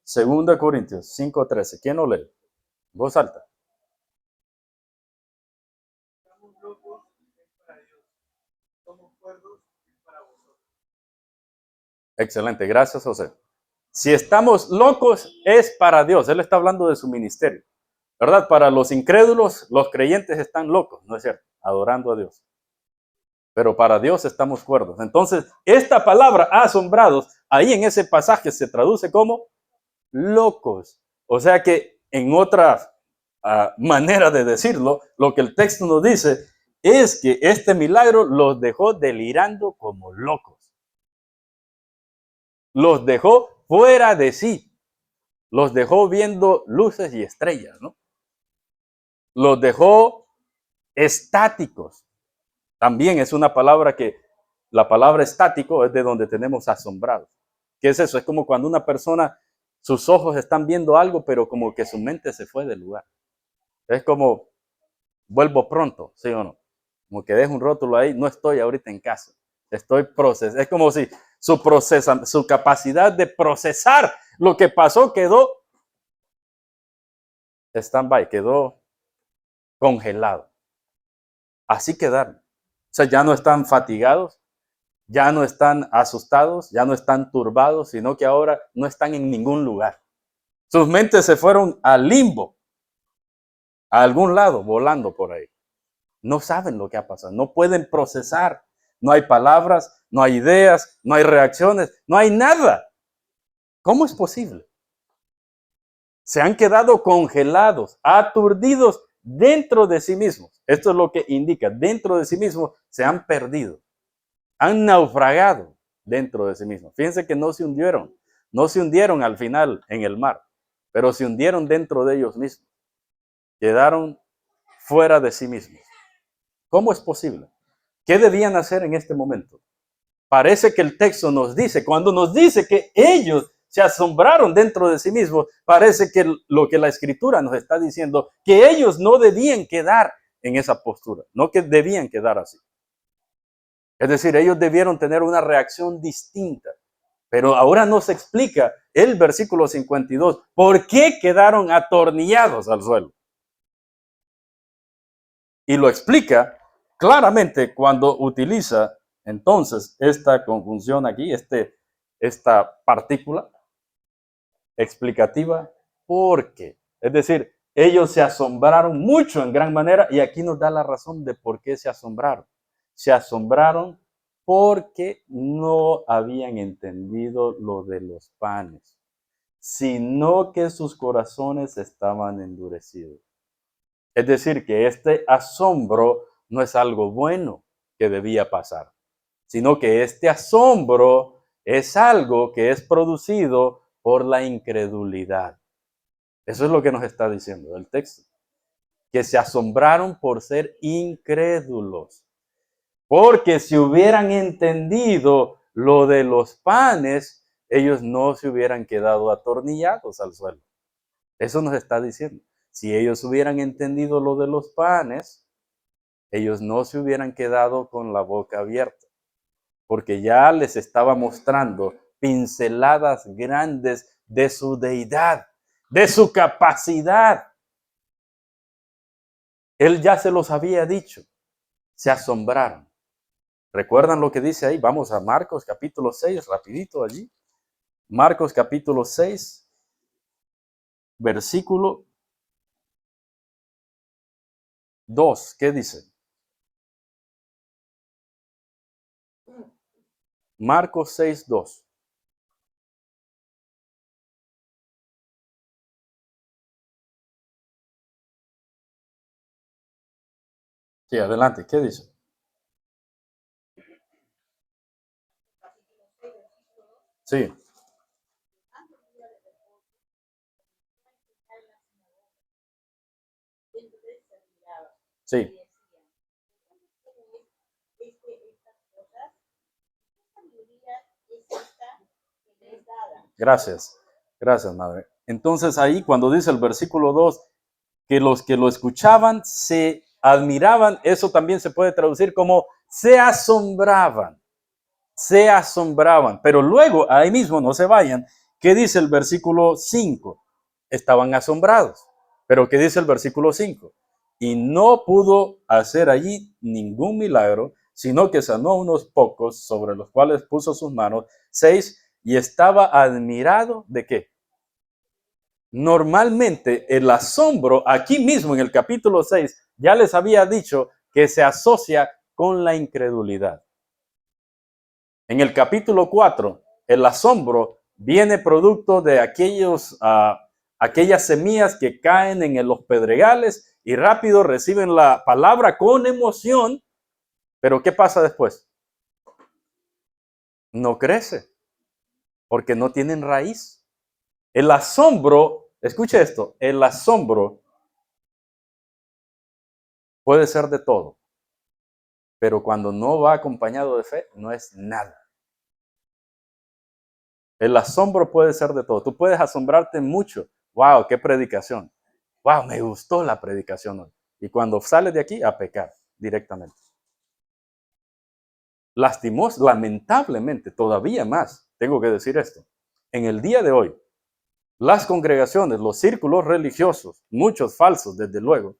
Segunda Corintios 5:13. ¿Quién lo lee? Voz alta. Excelente, gracias, José. Si estamos locos, es para Dios. Él está hablando de su ministerio, ¿verdad? Para los incrédulos, los creyentes están locos, ¿no es cierto? Adorando a Dios. Pero para Dios estamos cuerdos. Entonces, esta palabra asombrados, ahí en ese pasaje se traduce como locos. O sea que en otra manera de decirlo, lo que el texto nos dice es que este milagro los dejó delirando como locos. Los dejó fuera de sí. Los dejó viendo luces y estrellas, ¿no? Los dejó estáticos. También es una palabra que, la palabra estático es de donde tenemos asombrados. ¿Qué es eso? Es como cuando una persona, sus ojos están viendo algo, pero como que su mente se fue del lugar. Es como, vuelvo pronto, ¿sí o no? Como que dejo un rótulo ahí, no estoy ahorita en casa. Estoy procesando. Es como si su capacidad de procesar lo que pasó quedó stand-by, quedó congelado. Así quedaron. O sea, ya no están fatigados, ya no están asustados, ya no están turbados, sino que ahora no están en ningún lugar. Sus mentes se fueron al limbo, a algún lado, volando por ahí. No saben lo que ha pasado, no pueden procesar. No hay palabras, no hay ideas, no hay reacciones, no hay nada. ¿Cómo es posible? Se han quedado congelados, aturdidos dentro de sí mismos. Esto es lo que indica, dentro de sí mismos se han perdido, han naufragado dentro de sí mismos. Fíjense que no se hundieron al final en el mar, pero se hundieron dentro de ellos mismos, quedaron fuera de sí mismos. ¿Cómo es posible? ¿Qué debían hacer en este momento? Parece que el texto nos dice, cuando nos dice que ellos se asombraron dentro de sí mismos, parece que lo que la escritura nos está diciendo, que ellos no debían quedar en esa postura, no que debían quedar así. Es decir, ellos debieron tener una reacción distinta. Pero ahora nos explica el versículo 52, ¿por qué quedaron atornillados al suelo? Y lo explica claramente cuando utiliza entonces esta conjunción aquí, esta partícula explicativa, porque, es decir, ellos se asombraron mucho en gran manera y aquí nos da la razón de por qué se asombraron. Se asombraron porque no habían entendido lo de los panes, sino que sus corazones estaban endurecidos. Es decir, que este asombro no es algo bueno que debía pasar, sino que este asombro es algo que es producido por la incredulidad. Eso es lo que nos está diciendo el texto, que se asombraron por ser incrédulos. Porque si hubieran entendido lo de los panes, ellos no se hubieran quedado atornillados al suelo. Eso nos está diciendo. Si ellos hubieran entendido lo de los panes, ellos no se hubieran quedado con la boca abierta, porque ya les estaba mostrando pinceladas grandes de su deidad, de su capacidad. Él ya se los había dicho. Se asombraron. ¿Recuerdan lo que dice ahí? Vamos a Marcos capítulo 6, rapidito allí. Marcos capítulo 6, versículo 2. ¿Qué dice? Marcos 6, 2. Sí, adelante. ¿Qué dice? Sí, sí. Gracias. Gracias, madre. Entonces ahí cuando dice el versículo 2 que los que lo escuchaban se admiraban, eso también se puede traducir como se asombraban. Se asombraban. Pero luego, ahí mismo, no se vayan, ¿qué dice el versículo 5? Estaban asombrados. Pero ¿qué dice el versículo 5? Y no pudo hacer allí ningún milagro, sino que sanó a unos pocos sobre los cuales puso sus manos. 6. Y estaba admirado de qué. Normalmente el asombro, aquí mismo en el capítulo 6, ya les había dicho que se asocia con la incredulidad. En el capítulo 4, el asombro viene producto de aquellas semillas que caen en los pedregales y rápido reciben la palabra con emoción, pero ¿qué pasa después? No crece, porque no tienen raíz. El asombro, escuche esto, el asombro puede ser de todo, pero cuando no va acompañado de fe, no es nada. El asombro puede ser de todo. Tú puedes asombrarte mucho. ¡Wow! ¡Qué predicación! ¡Wow! Me gustó la predicación hoy. Y cuando sales de aquí, a pecar directamente. Lamentablemente, todavía más, tengo que decir esto. En el día de hoy, las congregaciones, los círculos religiosos, muchos falsos, desde luego,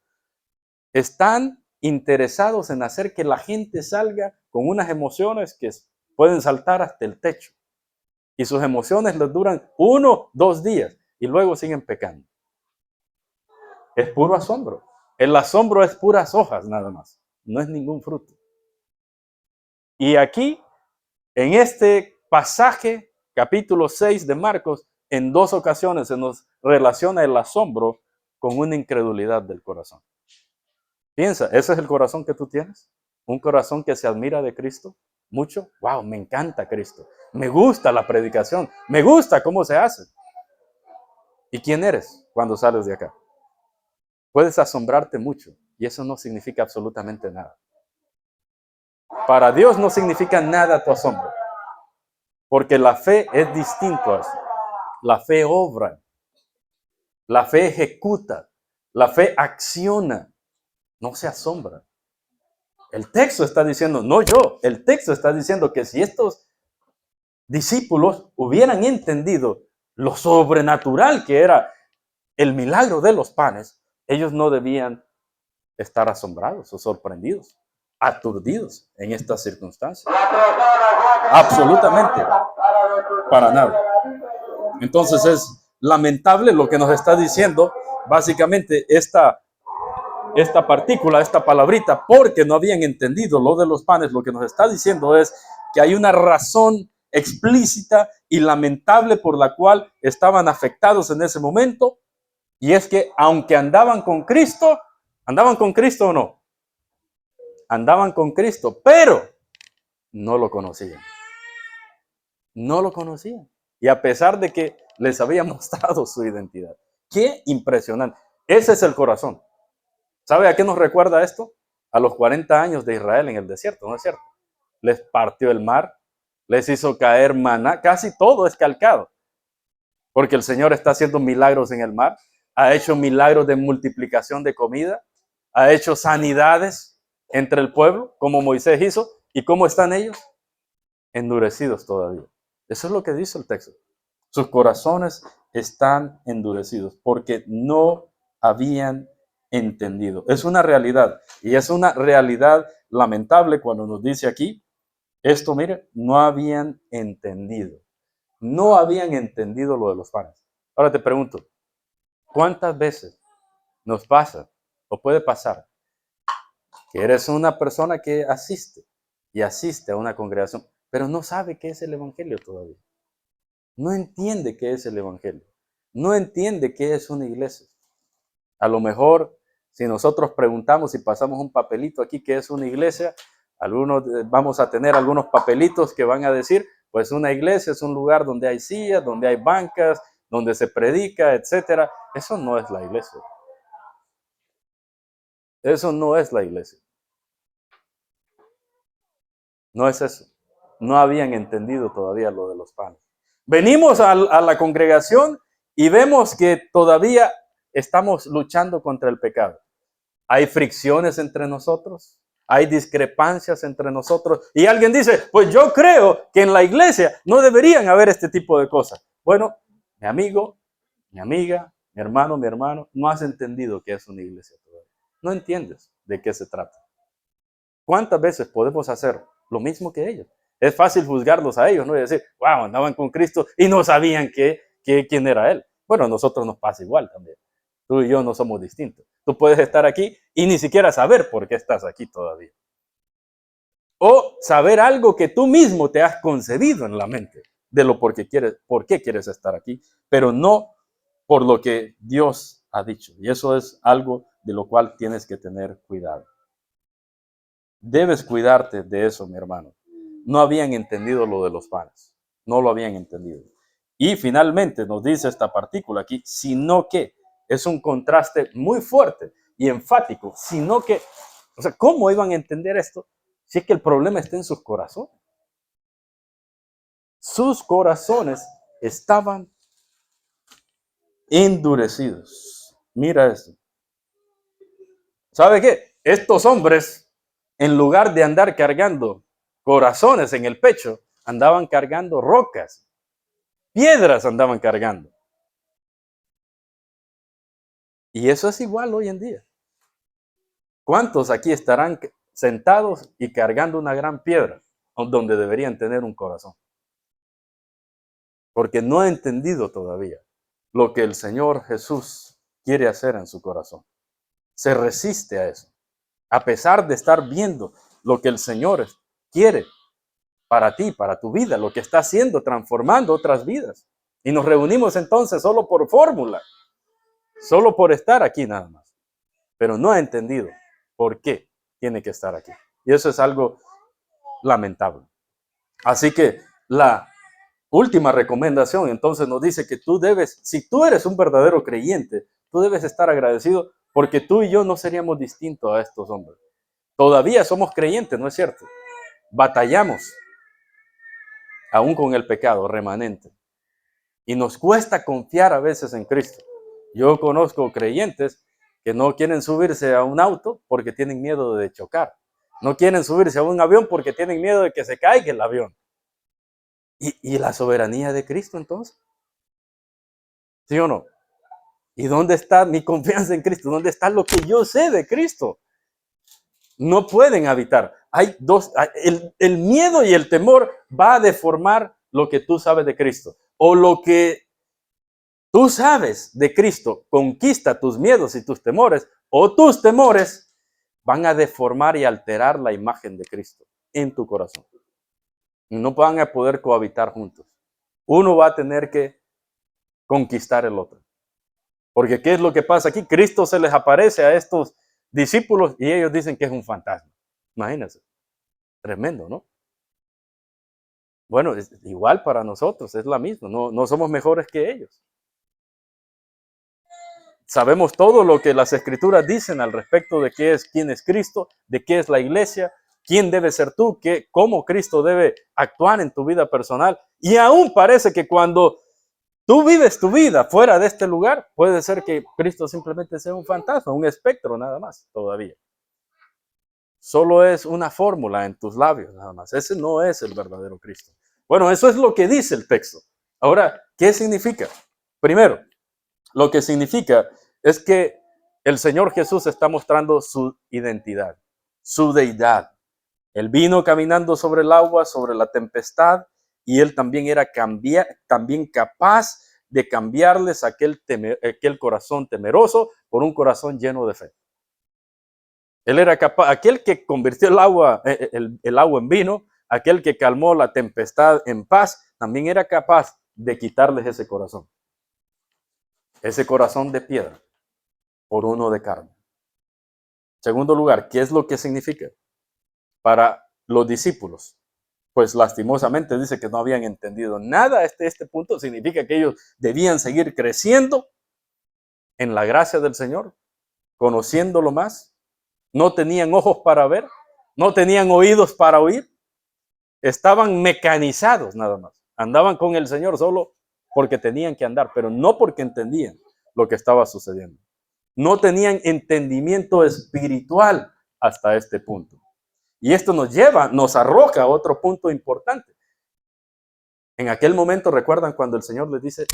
están interesados en hacer que la gente salga con unas emociones que pueden saltar hasta el techo. Y sus emociones les duran 1, 2 días y luego siguen pecando. Es puro asombro. El asombro es puras hojas nada más. No es ningún fruto. Y aquí, en este pasaje, capítulo 6 de Marcos, en 2 ocasiones se nos relaciona el asombro con una incredulidad del corazón. Piensa, ¿ese es el corazón que tú tienes? ¿Un corazón que se admira de Cristo? ¿Mucho? ¡Wow! Me encanta Cristo. Me gusta la predicación. Me gusta cómo se hace. ¿Y quién eres cuando sales de acá? Puedes asombrarte mucho y eso no significa absolutamente nada. Para Dios no significa nada tu asombro, porque la fe es distinto a eso. La fe obra, la fe ejecuta, la fe acciona, no se asombra. El texto está diciendo, no yo, el texto está diciendo que si estos discípulos hubieran entendido lo sobrenatural que era el milagro de los panes, ellos no debían estar asombrados o sorprendidos, aturdidos en estas circunstancias. Absolutamente, para nada. Entonces es lamentable lo que nos está diciendo básicamente esta partícula, esta palabrita, porque no habían entendido lo de los panes. Lo que nos está diciendo es que hay una razón explícita y lamentable por la cual estaban afectados en ese momento, y es que aunque andaban con Cristo o no, andaban con Cristo, pero no lo conocían. No lo conocían. Y a pesar de que les había mostrado su identidad. Qué impresionante. Ese es el corazón. ¿Sabe a qué nos recuerda esto? A los 40 años de Israel en el desierto, ¿no es cierto? Les partió el mar, les hizo caer maná, casi todo es calcado. Porque el Señor está haciendo milagros en el mar, ha hecho milagros de multiplicación de comida, ha hecho sanidades entre el pueblo, como Moisés hizo. ¿Y cómo están ellos? Endurecidos todavía. Eso es lo que dice el texto. Sus corazones están endurecidos porque no habían entendido. Es una realidad y es una realidad lamentable cuando nos dice aquí, esto, mire, no habían entendido. No habían entendido lo de los panes. Ahora te pregunto, ¿cuántas veces nos pasa o puede pasar que eres una persona que asiste a una congregación, pero no sabe qué es el evangelio todavía? No entiende qué es el evangelio. No entiende qué es una iglesia. A lo mejor, si nosotros preguntamos y pasamos un papelito aquí, ¿qué es una iglesia? Algunos vamos a tener algunos papelitos que van a decir, pues una iglesia es un lugar donde hay sillas, donde hay bancas, donde se predica, etcétera. Eso no es la iglesia. Eso no es la iglesia. No es eso. No habían entendido todavía lo de los panes. Venimos a la congregación y vemos que todavía estamos luchando contra el pecado. Hay fricciones entre nosotros, hay discrepancias entre nosotros. Y alguien dice, pues yo creo que en la iglesia no deberían haber este tipo de cosas. Bueno, mi amigo, mi amiga, mi hermano, no has entendido qué es una iglesia todavía. No entiendes de qué se trata. ¿Cuántas veces podemos hacer lo mismo que ellos? Es fácil juzgarlos a ellos, ¿no? Y decir, wow, andaban con Cristo y no sabían quién era Él. Bueno, a nosotros nos pasa igual también. Tú y yo no somos distintos. Tú puedes estar aquí y ni siquiera saber por qué estás aquí todavía. O saber algo que tú mismo te has concebido en la mente de lo por qué quieres estar aquí, pero no por lo que Dios ha dicho. Y eso es algo de lo cual tienes que tener cuidado. Debes cuidarte de eso, mi hermano. No habían entendido lo de los panes. No lo habían entendido. Y finalmente nos dice esta partícula aquí, sino que es un contraste muy fuerte y enfático, sino que, o sea, ¿cómo iban a entender esto si es que el problema está en sus corazones? Sus corazones estaban endurecidos. Mira esto. ¿Sabe qué? Estos hombres, en lugar de andar cargando corazones en el pecho, andaban cargando rocas, piedras andaban cargando. Y eso es igual hoy en día. ¿Cuántos aquí estarán sentados y cargando una gran piedra donde deberían tener un corazón? Porque no ha entendido todavía lo que el Señor Jesús quiere hacer en su corazón. Se resiste a eso, a pesar de estar viendo lo que el Señor quiere para ti, para tu vida, lo que está haciendo, transformando otras vidas. Y nos reunimos entonces solo por fórmula, solo por estar aquí nada más. Pero no ha entendido por qué tiene que estar aquí. Y eso es algo lamentable. Así que la última recomendación entonces nos dice que tú debes, si tú eres un verdadero creyente, tú debes estar agradecido porque tú y yo no seríamos distintos a estos hombres. Todavía somos creyentes, ¿no es cierto? Batallamos aún con el pecado remanente. Y nos cuesta confiar a veces en Cristo. Yo conozco creyentes que no quieren subirse a un auto porque tienen miedo de chocar. No quieren subirse a un avión porque tienen miedo de que se caiga el avión. ¿Y la soberanía de Cristo entonces? ¿Sí o no? ¿Y dónde está mi confianza en Cristo? ¿Dónde está lo que yo sé de Cristo? No pueden habitar. Hay dos, el miedo y el temor va a deformar lo que tú sabes de Cristo. O lo que tú sabes de Cristo conquista tus miedos y tus temores, o tus temores van a deformar y alterar la imagen de Cristo en tu corazón. Y no van a poder cohabitar juntos. Uno va a tener que conquistar el otro. Porque ¿qué es lo que pasa aquí? Cristo se les aparece a estos discípulos y ellos dicen que es un fantasma. Imagínense. Tremendo, ¿no? Bueno, es igual para nosotros, es la misma. No somos mejores que ellos. Sabemos todo lo que las escrituras dicen al respecto de quién es Cristo, de qué es la iglesia, quién debe ser tú, cómo Cristo debe actuar en tu vida personal. Y aún parece que cuando tú vives tu vida fuera de este lugar, puede ser que Cristo simplemente sea un fantasma, un espectro nada más todavía. Solo es una fórmula en tus labios nada más. Ese no es el verdadero Cristo. Bueno, eso es lo que dice el texto. Ahora, ¿qué significa? Primero, lo que significa es que el Señor Jesús está mostrando su identidad, su deidad. Él vino caminando sobre el agua, sobre la tempestad, y él también era también capaz de cambiarles aquel corazón temeroso por un corazón lleno de fe. Él era capaz, aquel que convirtió el agua en vino, aquel que calmó la tempestad en paz, también era capaz de quitarles ese corazón de piedra, por uno de carne. Segundo lugar, ¿qué es lo que significa? Para los discípulos, pues lastimosamente dice que no habían entendido nada hasta este punto. Significa que ellos debían seguir creciendo en la gracia del Señor, conociéndolo más. No tenían ojos para ver, no tenían oídos para oír, estaban mecanizados nada más. Andaban con el Señor solo porque tenían que andar, pero no porque entendían lo que estaba sucediendo. No tenían entendimiento espiritual hasta este punto. Y esto nos arroja a otro punto importante. En aquel momento, recuerdan cuando el Señor les dice,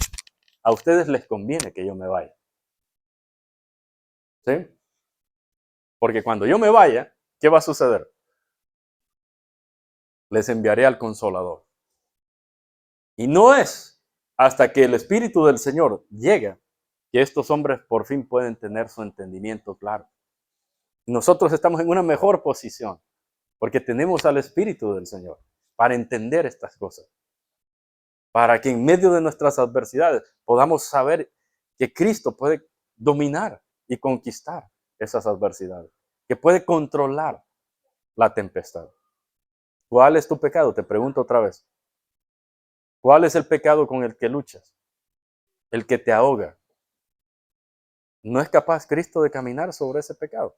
a ustedes les conviene que yo me vaya. ¿Sí? Porque cuando yo me vaya, ¿qué va a suceder? Les enviaré al Consolador. Y no es hasta que el Espíritu del Señor llega que estos hombres por fin pueden tener su entendimiento claro. Nosotros estamos en una mejor posición porque tenemos al Espíritu del Señor para entender estas cosas. Para que en medio de nuestras adversidades podamos saber que Cristo puede dominar y conquistar esas adversidades, que puede controlar la tempestad. ¿Cuál es tu pecado? Te pregunto otra vez. ¿Cuál es el pecado con el que luchas? El que te ahoga. ¿No es capaz Cristo de caminar sobre ese pecado?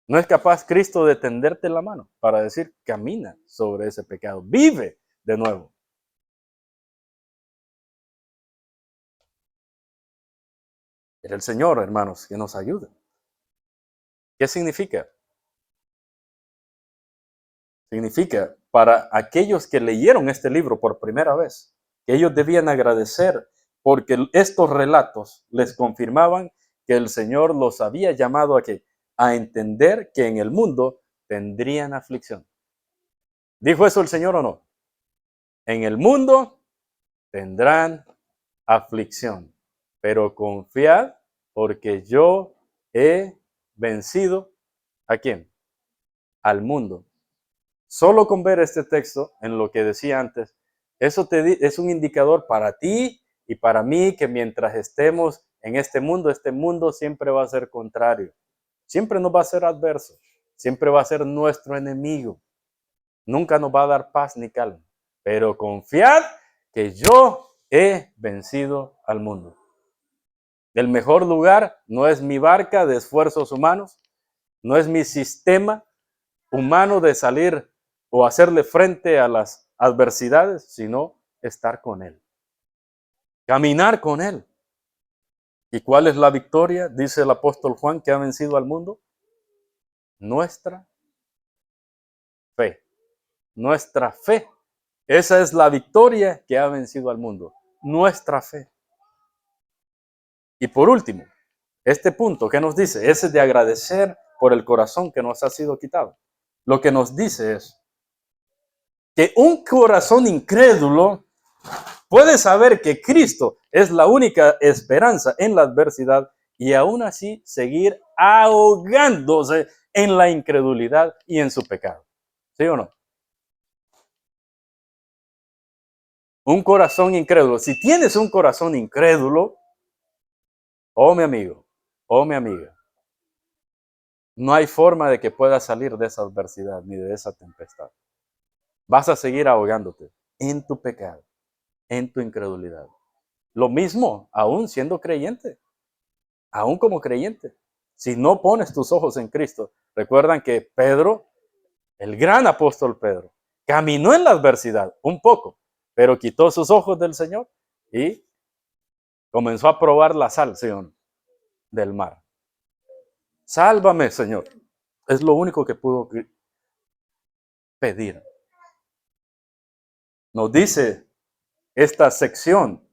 ¿No es capaz Cristo de tenderte la mano para decir, camina sobre ese pecado, vive de nuevo? Es el Señor, hermanos, que nos ayuda. ¿Qué significa? Significa para aquellos que leyeron este libro por primera vez, que ellos debían agradecer porque estos relatos les confirmaban que el Señor los había llamado a entender que en el mundo tendrían aflicción. ¿Dijo eso el Señor o no? En el mundo tendrán aflicción, pero confiad porque yo he vencido ¿a quién? Al mundo. Solo con ver este texto, en lo que decía antes, eso es un indicador para ti y para mí que mientras estemos en este mundo siempre va a ser contrario. Siempre nos va a ser adverso. Siempre va a ser nuestro enemigo. Nunca nos va a dar paz ni calma. Pero confiad que yo he vencido al mundo. El mejor lugar no es mi barca de esfuerzos humanos, no es mi sistema humano de salir o hacerle frente a las adversidades, sino estar con Él. Caminar con Él. ¿Y cuál es la victoria? Dice el apóstol Juan que ha vencido al mundo. Nuestra fe. Nuestra fe. Esa es la victoria que ha vencido al mundo. Nuestra fe. Y por último, este punto que nos dice, ese de agradecer por el corazón que nos ha sido quitado. Lo que nos dice es que un corazón incrédulo puede saber que Cristo es la única esperanza en la adversidad y aún así seguir ahogándose en la incredulidad y en su pecado. ¿Sí o no? Un corazón incrédulo. Si tienes un corazón incrédulo, oh mi amigo, oh mi amiga, no hay forma de que puedas salir de esa adversidad ni de esa tempestad. Vas a seguir ahogándote en tu pecado, en tu incredulidad. Lo mismo, aún siendo creyente, aún como creyente. Si no pones tus ojos en Cristo, recuerdan que Pedro, el gran apóstol Pedro, caminó en la adversidad un poco, pero quitó sus ojos del Señor y comenzó a probar la sal, Señor, del mar. Sálvame, Señor. Es lo único que pudo pedir. Nos dice esta sección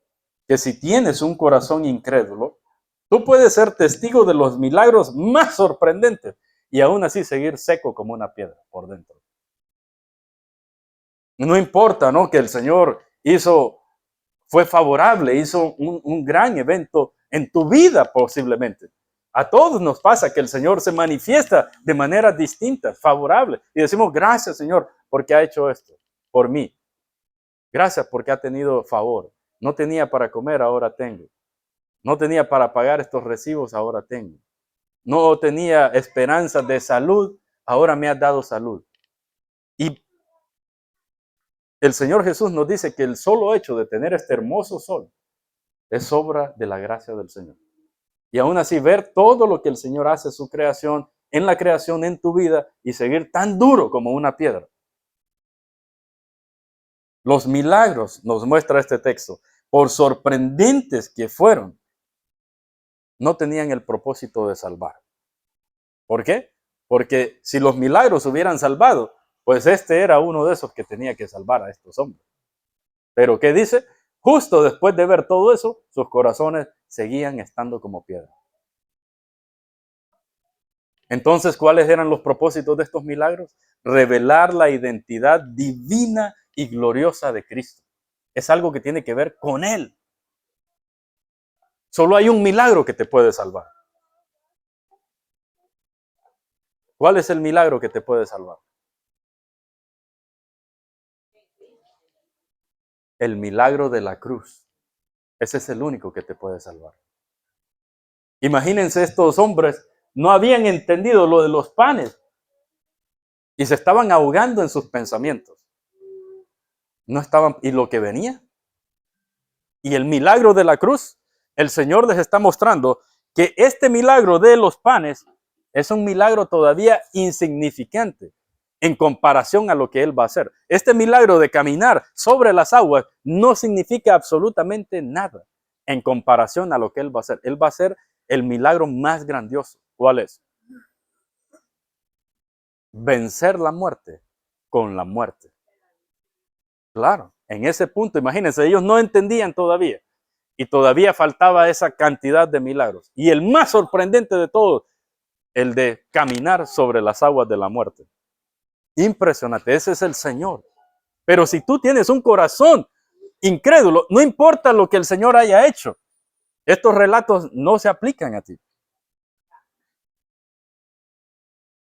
que si tienes un corazón incrédulo, tú puedes ser testigo de los milagros más sorprendentes y aún así seguir seco como una piedra por dentro. No importa, ¿no? Que el Señor fue favorable, hizo un gran evento en tu vida posiblemente. A todos nos pasa que el Señor se manifiesta de maneras distintas, favorables. Y decimos, gracias Señor, porque ha hecho esto por mí. Gracias porque ha tenido favor. No tenía para comer, ahora tengo. No tenía para pagar estos recibos, ahora tengo. No tenía esperanza de salud, ahora me has dado salud. Y el Señor Jesús nos dice que el solo hecho de tener este hermoso sol es obra de la gracia del Señor. Y aún así ver todo lo que el Señor hace, su creación, en la creación, en tu vida, y seguir tan duro como una piedra. Los milagros, nos muestra este texto, por sorprendentes que fueron, no tenían el propósito de salvar. ¿Por qué? Porque si los milagros hubieran salvado, pues este era uno de esos que tenía que salvar a estos hombres. Pero ¿qué dice? Justo después de ver todo eso, sus corazones seguían estando como piedra. Entonces, ¿cuáles eran los propósitos de estos milagros? Revelar la identidad divina y gloriosa de Cristo. Es algo que tiene que ver con Él. Solo hay un milagro que te puede salvar. ¿Cuál es el milagro que te puede salvar? El milagro de la cruz. Ese es el único que te puede salvar. Imagínense, estos hombres no habían entendido lo de los panes y se estaban ahogando en sus pensamientos. No estaban, y lo que venía. Y el milagro de la cruz, el Señor les está mostrando que este milagro de los panes es un milagro todavía insignificante en comparación a lo que Él va a hacer. Este milagro de caminar sobre las aguas no significa absolutamente nada en comparación a lo que Él va a hacer. Él va a hacer el milagro más grandioso. ¿Cuál es? Vencer la muerte con la muerte. Claro, en ese punto, imagínense, ellos no entendían todavía. Y todavía faltaba esa cantidad de milagros. Y el más sorprendente de todos, el de caminar sobre las aguas de la muerte. Impresionante, ese es el Señor. Pero si tú tienes un corazón incrédulo, no importa lo que el Señor haya hecho, estos relatos no se aplican a ti.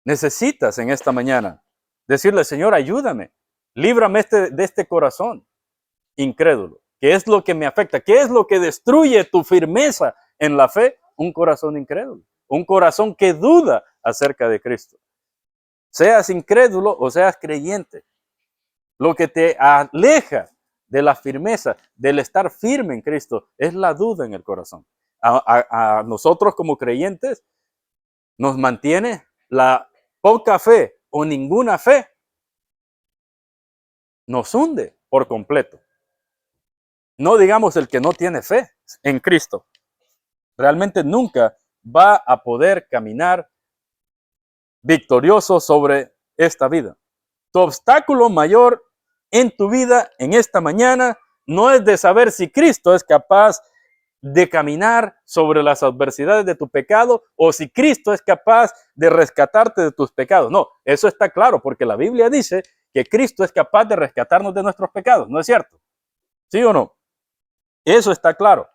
Necesitas en esta mañana decirle, Señor, ayúdame, líbrame de este corazón incrédulo. ¿Qué es lo que me afecta? ¿Qué es lo que destruye tu firmeza en la fe? Un corazón incrédulo, un corazón que duda acerca de Cristo. Seas incrédulo o seas creyente, lo que te aleja de la firmeza, del estar firme en Cristo, es la duda en el corazón. A nosotros como creyentes nos mantiene la poca fe o ninguna fe, nos hunde por completo. No digamos el que no tiene fe en Cristo. Realmente nunca va a poder caminar victorioso sobre esta vida. Tu obstáculo mayor en tu vida en esta mañana no es de saber si Cristo es capaz de caminar sobre las adversidades de tu pecado o si Cristo es capaz de rescatarte de tus pecados. No, eso está claro porque la Biblia dice que Cristo es capaz de rescatarnos de nuestros pecados, ¿no es cierto? ¿Sí o no? Eso está claro.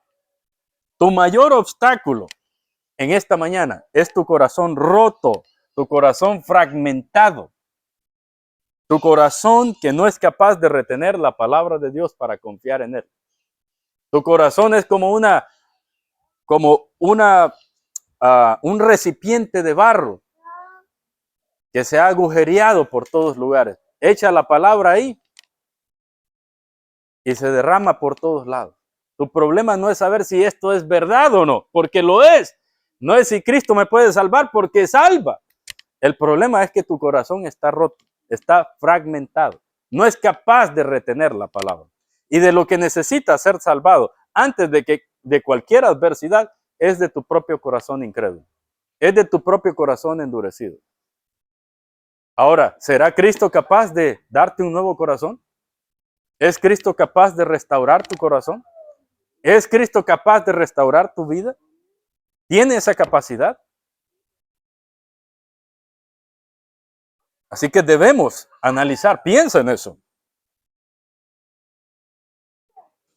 Tu mayor obstáculo en esta mañana es tu corazón roto, tu corazón fragmentado, tu corazón que no es capaz de retener la palabra de Dios para confiar en Él. Tu corazón es como un recipiente de barro que se ha agujereado por todos lugares. Echa la palabra ahí y se derrama por todos lados. Tu problema no es saber si esto es verdad o no, porque lo es. No es si Cristo me puede salvar, porque salva. El problema es que tu corazón está roto, está fragmentado. No es capaz de retener la palabra. Y de lo que necesita ser salvado antes de cualquier adversidad es de tu propio corazón incrédulo. Es de tu propio corazón endurecido. Ahora, ¿será Cristo capaz de darte un nuevo corazón? ¿Es Cristo capaz de restaurar tu corazón? ¿Es Cristo capaz de restaurar tu vida? ¿Tiene esa capacidad? Así que debemos analizar, piensa en eso.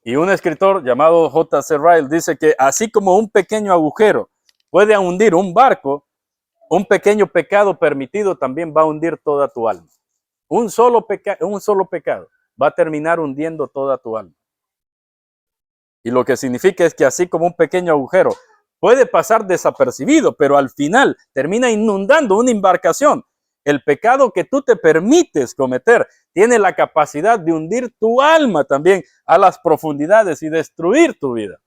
Y un escritor llamado J.C. Ryle dice que así como un pequeño agujero puede hundir un barco, un pequeño pecado permitido también va a hundir toda tu alma. Un solo pecado va a terminar hundiendo toda tu alma. Y lo que significa es que así como un pequeño agujero puede pasar desapercibido, pero al final termina inundando una embarcación. El pecado que tú te permites cometer tiene la capacidad de hundir tu alma también a las profundidades y destruir tu vida.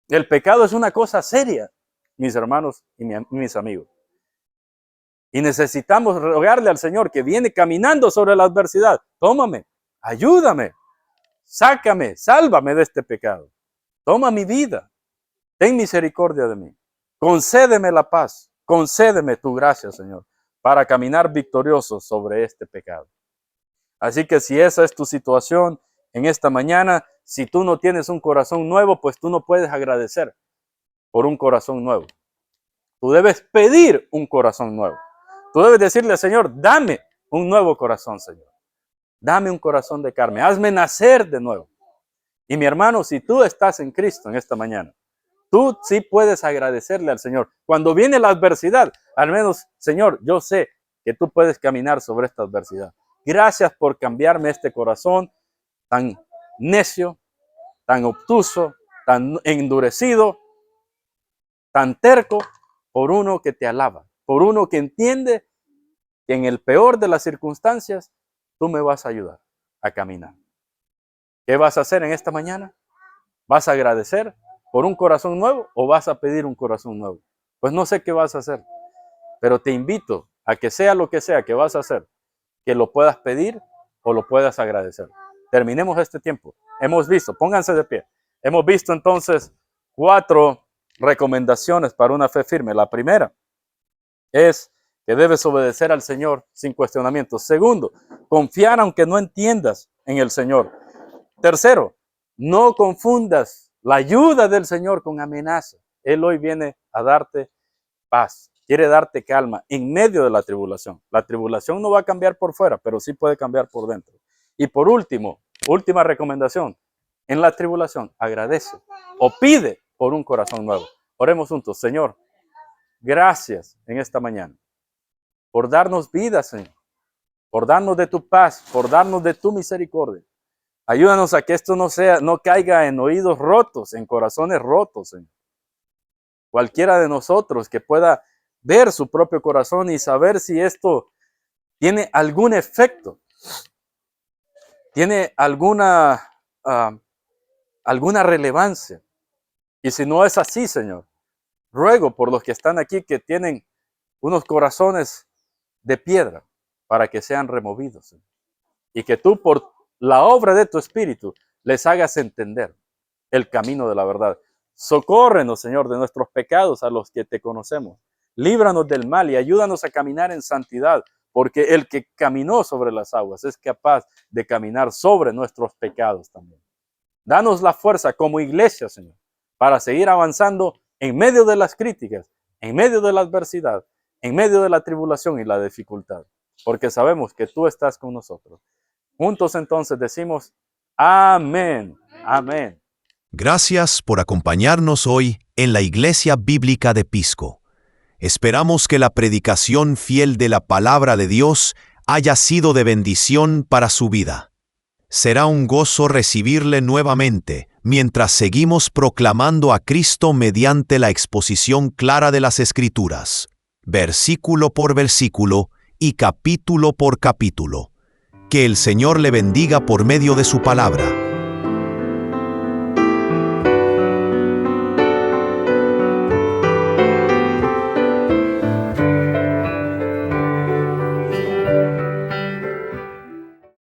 El pecado es una cosa seria, mis hermanos y mis amigos. Y necesitamos rogarle al Señor que viene caminando sobre la adversidad. Tómame, ayúdame. sácame, sálvame de este pecado. Toma mi vida, ten misericordia de mí. Concédeme la paz, concédeme tu gracia, Señor, para caminar victorioso sobre este pecado. Así que si esa es tu situación en esta mañana, si tú no tienes un corazón nuevo, pues tú no puedes agradecer por un corazón nuevo. Tú debes pedir un corazón nuevo. Tú debes decirle al Señor, dame un nuevo corazón, Señor. Dame un corazón de carne, hazme nacer de nuevo. Y mi hermano, si tú estás en Cristo en esta mañana, tú sí puedes agradecerle al Señor. Cuando viene la adversidad, al menos, Señor, yo sé que tú puedes caminar sobre esta adversidad. Gracias por cambiarme este corazón tan necio, tan obtuso, tan endurecido, tan terco, por uno que te alaba, por uno que entiende que en el peor de las circunstancias, tú me vas a ayudar a caminar. ¿Qué vas a hacer en esta mañana? ¿Vas a agradecer por un corazón nuevo o vas a pedir un corazón nuevo? Pues no sé qué vas a hacer, pero te invito a que sea lo que sea que vas a hacer, que lo puedas pedir o lo puedas agradecer. Terminemos este tiempo. Hemos visto, pónganse de pie. Hemos visto entonces 4 recomendaciones para una fe firme. La primera es que debes obedecer al Señor sin cuestionamiento. Segundo, confiar aunque no entiendas en el Señor. Tercero, no confundas la ayuda del Señor con amenaza. Él hoy viene a darte paz, quiere darte calma en medio de la tribulación. La tribulación no va a cambiar por fuera, pero sí puede cambiar por dentro. Y por último, última recomendación, en la tribulación agradece o pide por un corazón nuevo. Oremos juntos. Señor, gracias en esta mañana por darnos vida, Señor, por darnos de tu paz, por darnos de tu misericordia. Ayúdanos a que esto no caiga en oídos rotos, en corazones rotos, Señor. Cualquiera de nosotros que pueda ver su propio corazón y saber si esto tiene algún efecto, tiene alguna relevancia. Y si no es así, Señor, ruego por los que están aquí que tienen unos corazones de piedra para que sean removidos, Señor. Y que tú por la obra de tu Espíritu les hagas entender el camino de la verdad. Socórrenos, Señor, de nuestros pecados a los que te conocemos. Líbranos del mal y ayúdanos a caminar en santidad, porque el que caminó sobre las aguas es capaz de caminar sobre nuestros pecados también. Danos la fuerza como iglesia, Señor, para seguir avanzando en medio de las críticas, en medio de la adversidad, en medio de la tribulación y la dificultad, porque sabemos que tú estás con nosotros. Juntos entonces decimos, amén, amén. Gracias por acompañarnos hoy en la Iglesia Bíblica de Pisco. Esperamos que la predicación fiel de la palabra de Dios haya sido de bendición para su vida. Será un gozo recibirle nuevamente mientras seguimos proclamando a Cristo mediante la exposición clara de las Escrituras, versículo por versículo y capítulo por capítulo. Que el Señor le bendiga por medio de su palabra.